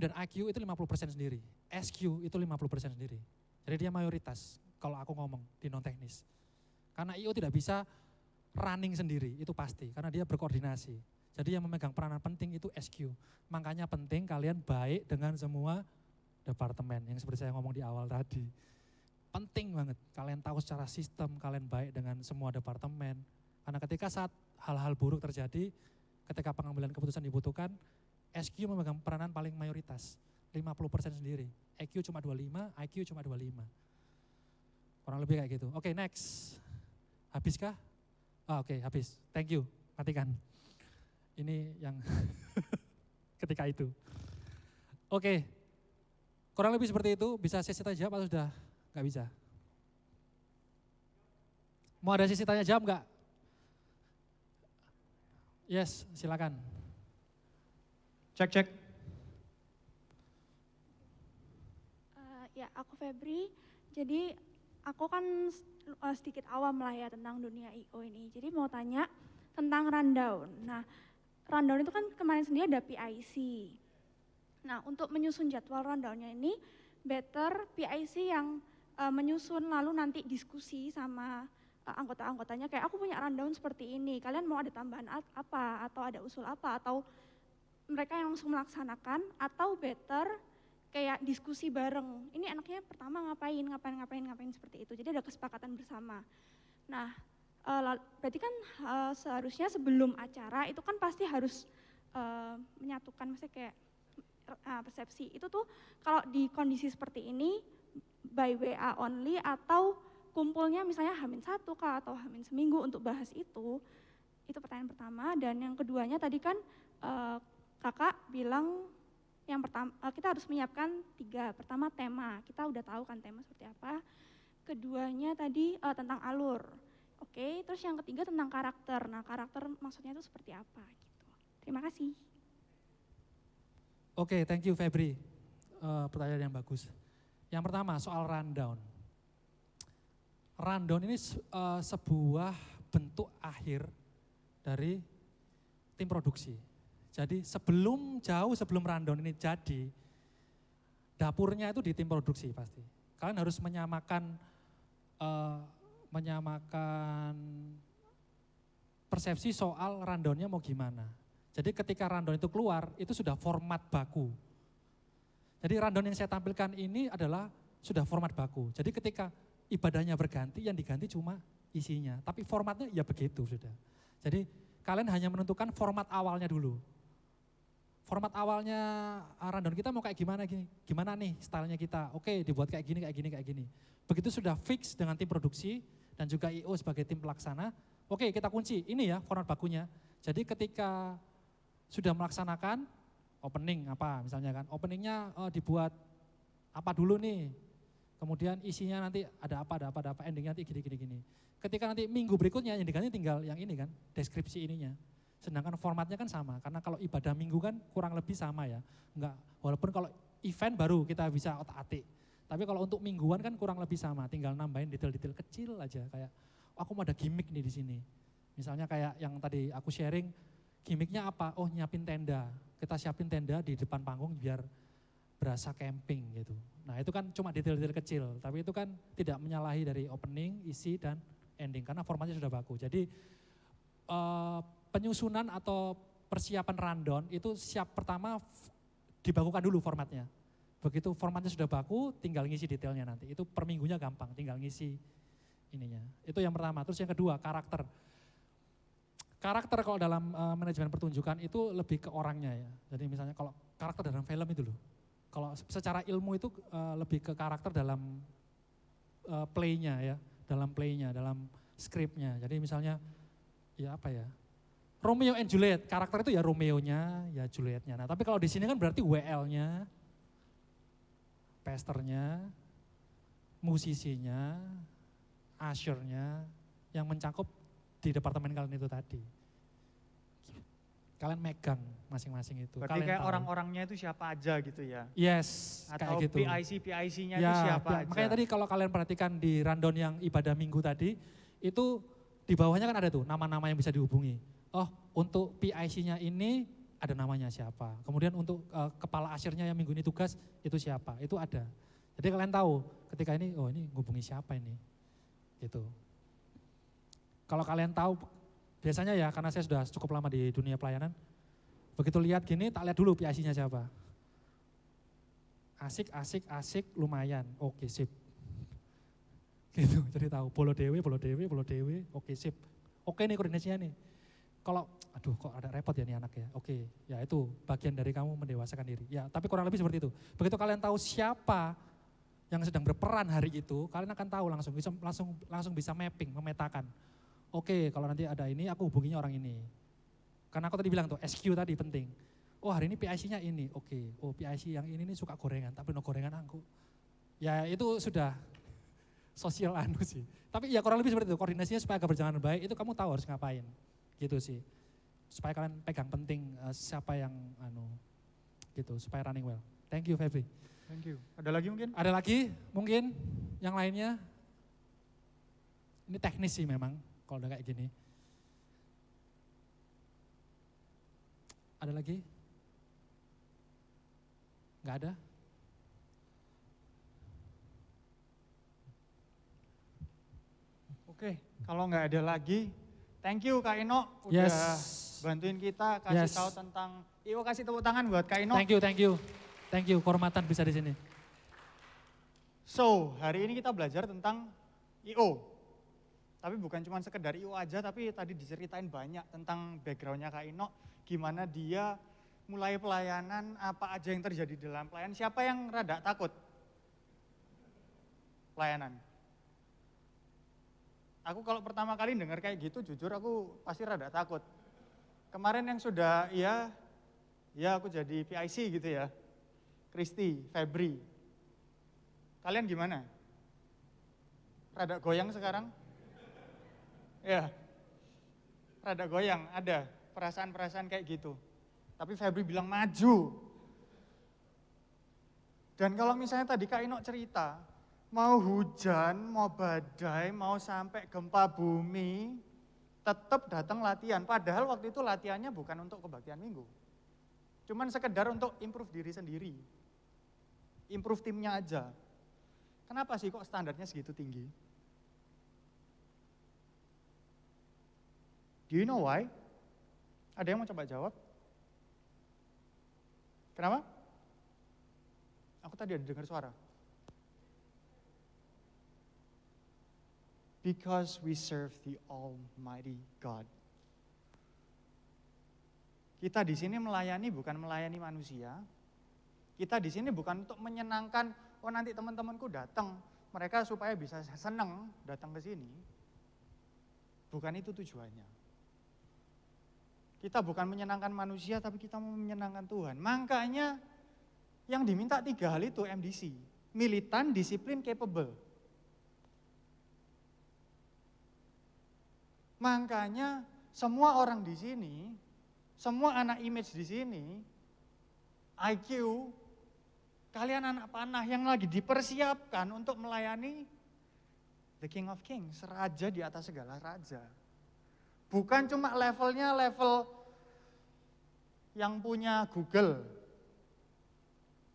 dan IQ itu 50% sendiri. SQ itu 50% sendiri. Jadi dia mayoritas kalau aku ngomong di non teknis. Karena IO tidak bisa running sendiri, itu pasti. Karena dia berkoordinasi. Jadi yang memegang peranan penting itu SQ. Makanya penting kalian baik dengan semua departemen. Yang seperti saya ngomong di awal tadi. Penting banget kalian tahu secara sistem, kalian baik dengan semua departemen. Karena ketika saat hal-hal buruk terjadi, ketika pengambilan keputusan dibutuhkan, SQ memegang peranan paling mayoritas, 50% sendiri. EQ cuma 25, IQ cuma 25. Kurang lebih kayak gitu. Oke, next. Habiskah? Oke, habis. Thank you. Matikan. Ini yang ketika itu. Oke. Kurang lebih seperti itu. Bisa sesi tanya jawab atau sudah nggak bisa? Mau ada sesi tanya jawab nggak? Yes, silakan. Cek. Ya, aku Febri. Jadi aku kan sedikit awam lah ya tentang dunia IO ini. Jadi mau tanya tentang rundown. Nah, rundown itu kan kemarin sendiri ada PIC. Nah, untuk menyusun jadwal rundownnya ini, better PIC yang menyusun lalu nanti diskusi sama anggota-anggotanya kayak aku punya rundown seperti ini, kalian mau ada tambahan apa atau ada usul apa atau mereka yang langsung melaksanakan atau better kayak diskusi bareng. Ini enaknya pertama ngapain seperti itu. Jadi ada kesepakatan bersama. Nah, berarti kan seharusnya sebelum acara itu kan pasti harus menyatukan maksudnya kayak persepsi. Itu tuh kalau di kondisi seperti ini by WA only atau kumpulnya misalnya H-1 kah atau H- seminggu untuk bahas itu pertanyaan pertama. Dan yang keduanya tadi kan kakak bilang yang pertama kita harus menyiapkan 3, pertama tema, kita udah tahu kan tema seperti apa. Keduanya tadi tentang alur, oke. Terus yang ketiga tentang karakter, nah karakter maksudnya itu seperti apa gitu. Terima kasih. Oke, thank you Febri, pertanyaan yang bagus. Yang pertama soal rundown. Rundown ini sebuah bentuk akhir dari tim produksi. Jadi jauh sebelum rundown ini jadi, dapurnya itu di tim produksi pasti. Kalian harus menyamakan persepsi soal rundownnya mau gimana. Jadi ketika rundown itu keluar, itu sudah format baku. Jadi rundown yang saya tampilkan ini adalah sudah format baku. Jadi ketika ibadahnya berganti, yang diganti cuma isinya. Tapi formatnya ya begitu sudah. Jadi kalian hanya menentukan format awalnya dulu. Format awalnya rundown kita mau kayak gimana nih stylenya kita. Oke, dibuat kayak gini. Begitu sudah fix dengan tim produksi dan juga IO sebagai tim pelaksana. Oke, kita kunci. Ini ya format bakunya. Jadi ketika sudah melaksanakan opening apa misalnya kan. Openingnya dibuat apa dulu nih. Kemudian isinya nanti ada apa, endingnya nanti gini. Ketika nanti minggu berikutnya yang diganti tinggal yang ini kan, deskripsi ininya. Sedangkan formatnya kan sama, karena kalau ibadah minggu kan kurang lebih sama ya. Enggak, walaupun kalau event baru kita bisa otak-atik. Tapi kalau untuk mingguan kan kurang lebih sama, tinggal nambahin detail-detail kecil aja kayak aku mau ada gimmick nih di sini. Misalnya kayak yang tadi aku sharing, gimmicknya apa? Oh nyiapin tenda, kita siapin tenda di depan panggung biar berasa camping gitu. Nah itu kan cuma detail-detail kecil, tapi itu kan tidak menyalahi dari opening, isi, dan ending karena formatnya sudah baku. Jadi penyusunan atau persiapan rundown itu pertama dibakukan dulu formatnya. Begitu formatnya sudah baku, tinggal ngisi detailnya nanti. Itu per minggunya gampang, tinggal ngisi ininya. Itu yang pertama. Terus yang kedua, karakter. Karakter kalau dalam manajemen pertunjukan itu lebih ke orangnya ya. Jadi misalnya kalau karakter dalam film itu loh. Kalau secara ilmu itu lebih ke karakter dalam playnya ya, dalam skripnya. Jadi misalnya ya apa ya, Romeo and Juliet, karakter itu ya Romeo-nya, ya Juliet-nya. Nah, tapi kalau di sini kan berarti WL-nya, pesternya, musisinya, usher-nya, yang mencakup di departemen kalian itu tadi. Kalian megang masing-masing itu. Berarti kalian kayak tahu. orang-orangnya itu siapa aja gitu ya? Yes, Atau kayak gitu. PIC-nya itu siapa aja? Makanya tadi kalau kalian perhatikan di rundown yang ibadah minggu tadi, itu di bawahnya kan ada tuh nama-nama yang bisa dihubungi. Oh, untuk PIC-nya ini ada namanya siapa. Kemudian untuk kepala asyirnya yang minggu ini tugas itu siapa, itu ada. Jadi kalian tahu ketika ini, oh ini hubungi siapa ini, gitu. Kalau kalian tahu, biasanya ya karena saya sudah cukup lama di dunia pelayanan, begitu lihat gini tak lihat dulu PIC-nya siapa. Asik, lumayan, oke sip. Gitu, jadi tahu, bolo dewe, oke sip. Oke nih koordinasinya nih. Kalau, aduh kok ada repot ya nih anak ya, oke, ya itu bagian dari kamu mendewasakan diri. Ya, tapi kurang lebih seperti itu. Begitu kalian tahu siapa yang sedang berperan hari itu, kalian akan tahu langsung bisa mapping, memetakan. Oke, kalau nanti ada ini, aku hubunginya orang ini. Karena aku tadi bilang tuh, SQ tadi penting. Oh hari ini PIC-nya ini, oke. Oh PIC yang ini suka gorengan, tapi no gorengan aku. Ya itu sudah sosial sih. Tapi ya kurang lebih seperti itu, koordinasinya supaya agak berjalan baik, itu kamu tahu harus ngapain. Gitu sih. Supaya kalian pegang penting siapa yang gitu, supaya running well. Thank you Febri. Thank you. Ada lagi mungkin? Ada lagi mungkin yang lainnya? Ini teknis sih memang kalau udah kayak gini. Ada lagi? Enggak ada? Oke, kalau nggak ada lagi, thank you Kak Ino udah bantuin kita kasih tahu tentang IO, kasih tepuk tangan buat Kak Ino. Thank you, kehormatan bisa di sini. So, hari ini kita belajar tentang IO. Tapi bukan cuma sekedar IO aja, tapi tadi diceritain banyak tentang backgroundnya Kak Ino, gimana dia mulai pelayanan, apa aja yang terjadi dalam pelayanan. Siapa yang rada takut? Pelayanan. Aku kalau pertama kali dengar kayak gitu, jujur aku pasti rada takut. Kemarin yang sudah, ya aku jadi PIC gitu ya. Kristi, Febri. Kalian gimana? Rada goyang sekarang? Ya, rada goyang, ada perasaan-perasaan kayak gitu. Tapi Febri bilang maju. Dan kalau misalnya tadi Kak Ino cerita, mau hujan, mau badai, mau sampai gempa bumi, tetap datang latihan. Padahal waktu itu latihannya bukan untuk kebaktian minggu. Cuman sekedar untuk improve diri sendiri. Improve timnya aja. Kenapa sih kok standarnya segitu tinggi? Do you know why? Ada yang mau coba jawab? Kenapa? Aku tadi ada dengar suara. Because we serve the Almighty God. Kita di sini melayani bukan melayani manusia. Kita di sini bukan untuk menyenangkan, oh nanti teman-temanku datang, mereka supaya bisa senang datang ke sini. Bukan itu tujuannya. Kita bukan menyenangkan manusia, tapi kita mau menyenangkan Tuhan. Makanya yang diminta 3 hal itu MDC. Militan, disiplin, capable. Makanya semua orang di sini, semua anak image di sini, IQ, kalian anak panah yang lagi dipersiapkan untuk melayani the King of Kings, raja di atas segala raja. Bukan cuma levelnya level yang punya Google,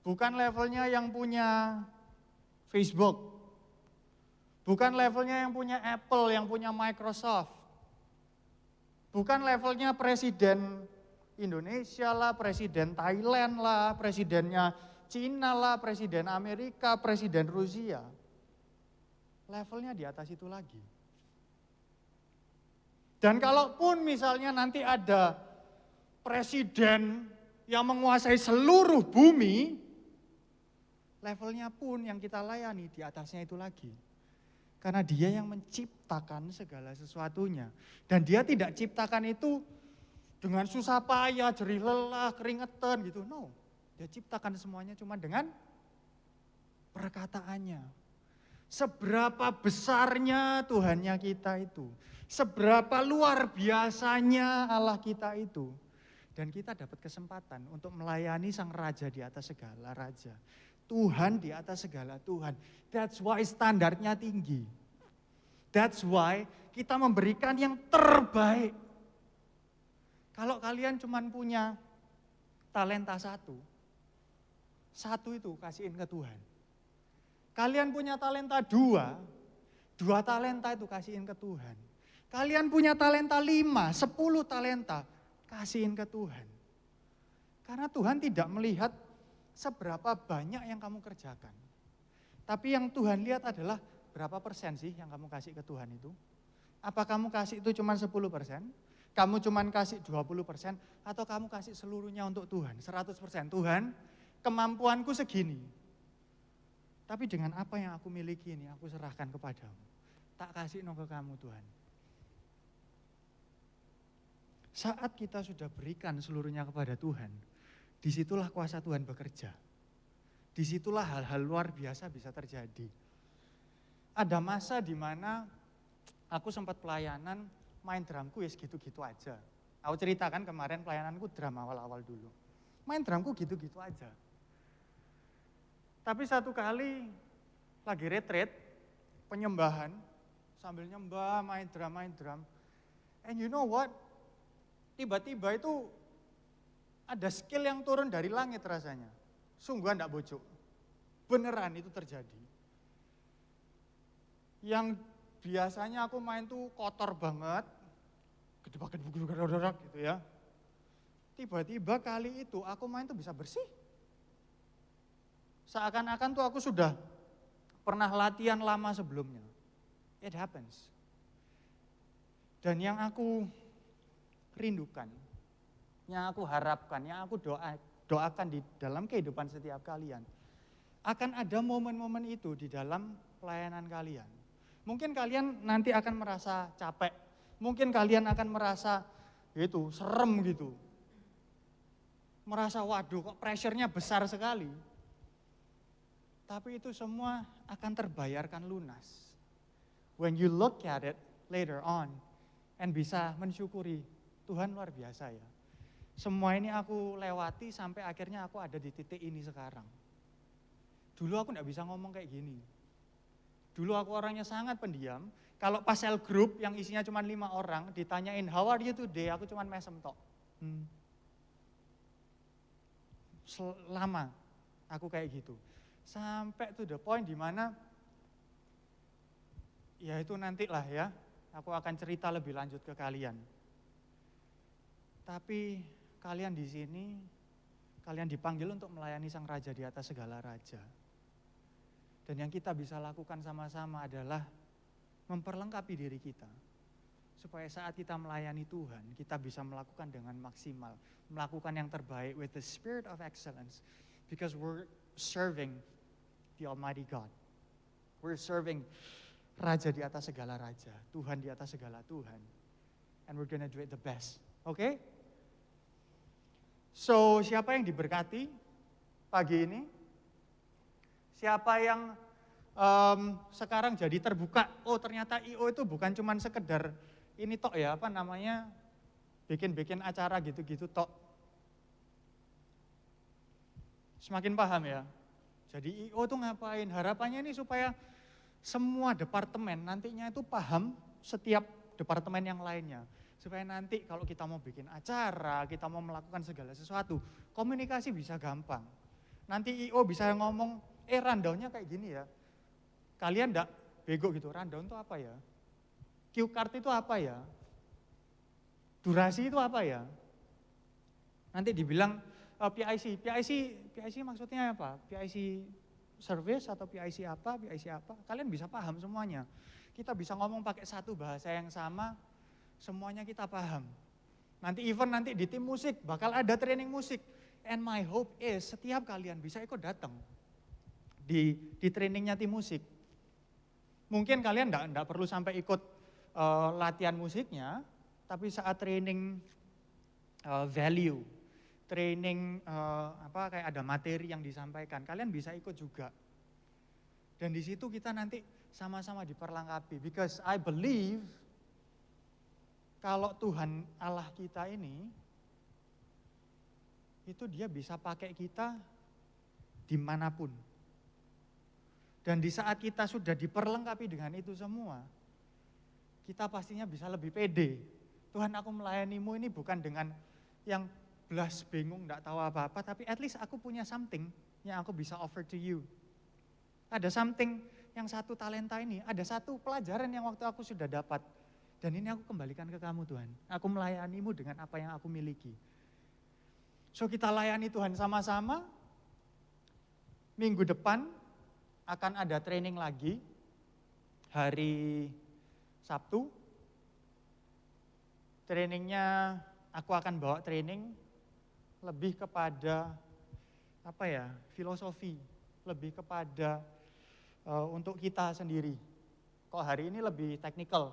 bukan levelnya yang punya Facebook, bukan levelnya yang punya Apple, yang punya Microsoft, bukan levelnya presiden Indonesia lah, presiden Thailand lah, presidennya Cina lah, presiden Amerika, presiden Rusia. Levelnya di atas itu lagi. Dan kalaupun misalnya nanti ada presiden yang menguasai seluruh bumi, levelnya pun yang kita layani di atasnya itu lagi. Karena dia yang menciptakan segala sesuatunya. Dan dia tidak ciptakan itu dengan susah payah, jerih lelah, keringetan gitu. No, dia ciptakan semuanya cuma dengan perkataannya. Seberapa besarnya Tuhannya kita itu. Seberapa luar biasanya Allah kita itu. Dan kita dapat kesempatan untuk melayani Sang Raja di atas segala raja. Tuhan di atas segala Tuhan. That's why standarnya tinggi. That's why kita memberikan yang terbaik. Kalau kalian cuma punya talenta satu itu kasihin ke Tuhan. Kalian punya talenta dua talenta itu kasihin ke Tuhan. Kalian punya talenta 5, 10 talenta, kasihin ke Tuhan. Karena Tuhan tidak melihat seberapa banyak yang kamu kerjakan. Tapi yang Tuhan lihat adalah berapa persen sih yang kamu kasih ke Tuhan itu. Apa kamu kasih itu cuma 10%? Kamu cuma kasih 20%? Atau kamu kasih seluruhnya untuk Tuhan, 100%. Tuhan, kemampuanku segini. Tapi dengan apa yang aku miliki ini, aku serahkan kepadamu. Tak kasih ke kamu Tuhan. Saat kita sudah berikan seluruhnya kepada Tuhan, disitulah kuasa Tuhan bekerja. Disitulah hal-hal luar biasa bisa terjadi. Ada masa di mana aku sempat pelayanan, main drumku ya segitu-gitu aja. Aku ceritakan kemarin pelayananku drum awal-awal dulu. Main drumku gitu-gitu aja. Tapi satu kali lagi retreat, penyembahan, sambil nyembah, main drum. And you know what? Tiba-tiba itu ada skill yang turun dari langit rasanya. Sungguh enggak bocok. Beneran itu terjadi. Yang biasanya aku main tuh kotor banget, gedebak gitu ya. Tiba-tiba kali itu aku main tuh bisa bersih. Seakan-akan tuh aku sudah pernah latihan lama sebelumnya. It happens. Dan yang aku rindukan, yang aku harapkan, yang aku doakan di dalam kehidupan setiap kalian, akan ada momen-momen itu di dalam pelayanan kalian. Mungkin kalian nanti akan merasa capek, mungkin kalian akan merasa itu serem gitu. Merasa waduh kok pressure-nya besar sekali. Tapi itu semua akan terbayarkan lunas. When you look at it later on and bisa mensyukuri, Tuhan luar biasa ya. Semua ini aku lewati sampai akhirnya aku ada di titik ini sekarang. Dulu aku enggak bisa ngomong kayak gini. Dulu aku orangnya sangat pendiam. Kalau pas cell group yang isinya cuma 5 orang, ditanyain how are you today, aku cuma mesem tok. Selama aku kayak gitu. Sampai to the point di mana ya itu nantilah ya, aku akan cerita lebih lanjut ke kalian. Tapi kalian di sini, kalian dipanggil untuk melayani Sang Raja di atas segala raja. Dan yang kita bisa lakukan sama-sama adalah memperlengkapi diri kita. Supaya saat kita melayani Tuhan, kita bisa melakukan dengan maksimal. Melakukan yang terbaik with the spirit of excellence. Because we're serving the Almighty God. We're serving Raja di atas segala raja. Tuhan di atas segala Tuhan. And we're gonna do it the best. Oke? So, siapa yang diberkati pagi ini? Siapa yang sekarang jadi terbuka, oh ternyata I.O. itu bukan cuma sekedar ini tok ya, apa namanya, bikin-bikin acara gitu-gitu tok. Semakin paham ya? Jadi I.O. itu ngapain? Harapannya ini supaya semua departemen nantinya itu paham setiap departemen yang lainnya. Supaya nanti kalau kita mau bikin acara, kita mau melakukan segala sesuatu, komunikasi bisa gampang. Nanti I.O. bisa ngomong, rundown-nya kayak gini ya. Kalian enggak bego gitu, rundown itu apa ya? Cue card itu apa ya? Durasi itu apa ya? Nanti dibilang PIC maksudnya apa? PIC service atau PIC apa? Kalian bisa paham semuanya. Kita bisa ngomong pakai satu bahasa yang sama, semuanya kita paham. Nanti di tim musik bakal ada training musik. And my hope is setiap kalian bisa ikut datang di trainingnya tim musik. Mungkin kalian enggak perlu sampai ikut latihan musiknya, tapi saat training value, training kayak ada materi yang disampaikan, kalian bisa ikut juga. Dan di situ kita nanti sama-sama diperlengkapi. Because I believe kalau Tuhan Allah kita ini, itu dia bisa pakai kita dimanapun. Dan di saat kita sudah diperlengkapi dengan itu semua, kita pastinya bisa lebih pede. Tuhan, aku melayanimu ini bukan dengan yang belas bingung, enggak tahu apa-apa, tapi at least aku punya something yang aku bisa offer to you. Ada something yang satu talenta ini, ada satu pelajaran yang waktu aku sudah dapat. Dan ini aku kembalikan ke kamu Tuhan. Aku melayanimu dengan apa yang aku miliki. So kita layani Tuhan sama-sama. Minggu depan akan ada training lagi. Hari Sabtu. Trainingnya aku akan bawa training lebih kepada filosofi. Lebih kepada untuk kita sendiri. Kok hari ini lebih teknikal.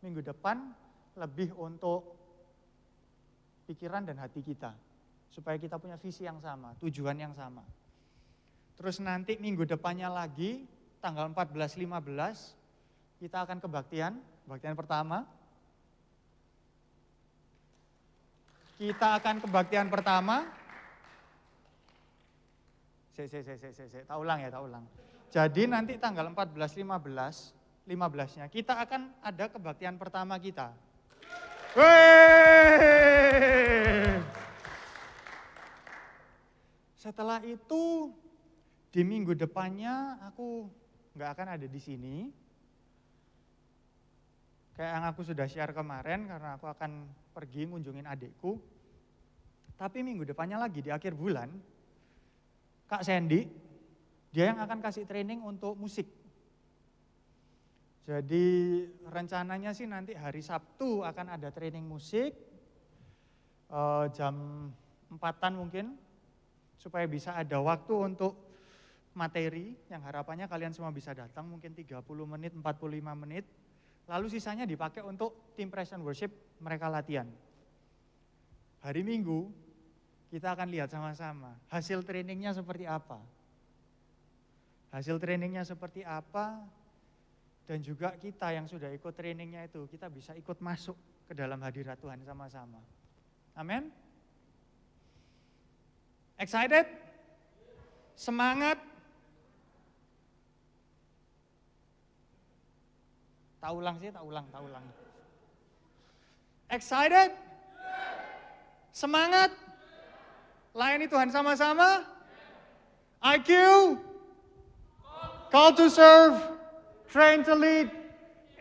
Minggu depan lebih untuk pikiran dan hati kita. Supaya kita punya visi yang sama, tujuan yang sama. Terus nanti minggu depannya lagi, tanggal 14-15, kita akan kebaktian pertama. Kita akan kebaktian pertama. Tak ulang. Jadi nanti tanggal 15-nya kita akan ada kebaktian pertama kita. Wey! Setelah itu di minggu depannya aku nggak akan ada di sini. Kayak yang aku sudah share kemarin karena aku akan pergi ngunjungin adikku. Tapi minggu depannya lagi di akhir bulan, Kak Sandy, dia yang akan kasih training untuk musik. Jadi rencananya sih nanti hari Sabtu akan ada training musik, jam 4-an mungkin, supaya bisa ada waktu untuk materi yang harapannya kalian semua bisa datang, mungkin 30 menit, 45 menit, lalu sisanya dipakai untuk tim praise and worship mereka latihan. Hari Minggu kita akan lihat sama-sama hasil trainingnya seperti apa. Dan juga kita yang sudah ikut trainingnya itu, kita bisa ikut masuk ke dalam hadirat Tuhan sama-sama. Amin. Excited? Semangat? Tak ulang. Excited? Semangat? Layani Tuhan sama-sama? IQ? Call to serve? Train to lead,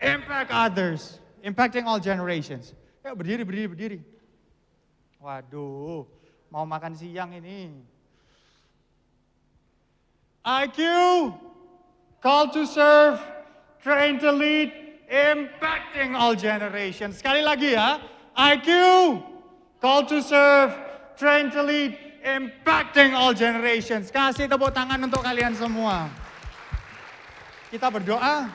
impact others, impacting all generations. Ya berdiri. Waduh, mau makan siang ini. IQ, call to serve, train to lead, impacting all generations. Sekali lagi ya, IQ, call to serve, train to lead, impacting all generations. Kasih tepuk tangan untuk kalian semua. Kita berdoa.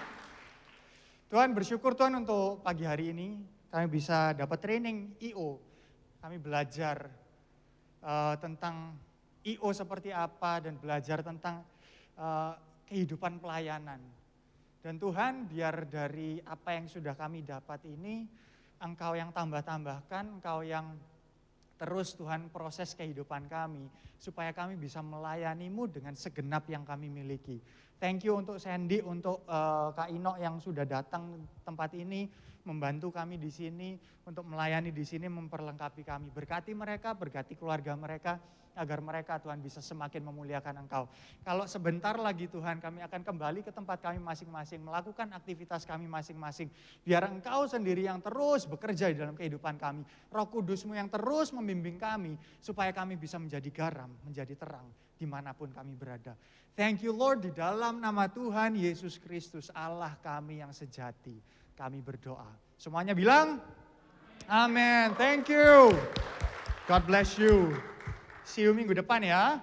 Tuhan, bersyukur Tuhan untuk pagi hari ini kami bisa dapat training IO. Kami belajar tentang IO seperti apa dan belajar tentang kehidupan pelayanan. Dan Tuhan, biar dari apa yang sudah kami dapat ini, Engkau yang tambah-tambahkan, Engkau yang terus Tuhan proses kehidupan kami, supaya kami bisa melayani-Mu dengan segenap yang kami miliki. Thank you untuk Sandy, untuk Kak Ino yang sudah datang tempat ini, membantu kami di sini, untuk melayani di sini, memperlengkapi kami. Berkati mereka, berkati keluarga mereka, agar mereka Tuhan bisa semakin memuliakan Engkau. Kalau sebentar lagi Tuhan kami akan kembali ke tempat kami masing-masing, melakukan aktivitas kami masing-masing. Biar Engkau sendiri yang terus bekerja di dalam kehidupan kami. Roh Kudus-Mu yang terus membimbing kami, supaya kami bisa menjadi garam, menjadi terang, dimanapun kami berada. Thank you Lord, di dalam nama Tuhan Yesus Kristus, Allah kami yang sejati, kami berdoa. Semuanya bilang, amin. Thank you. God bless you. See you minggu depan ya.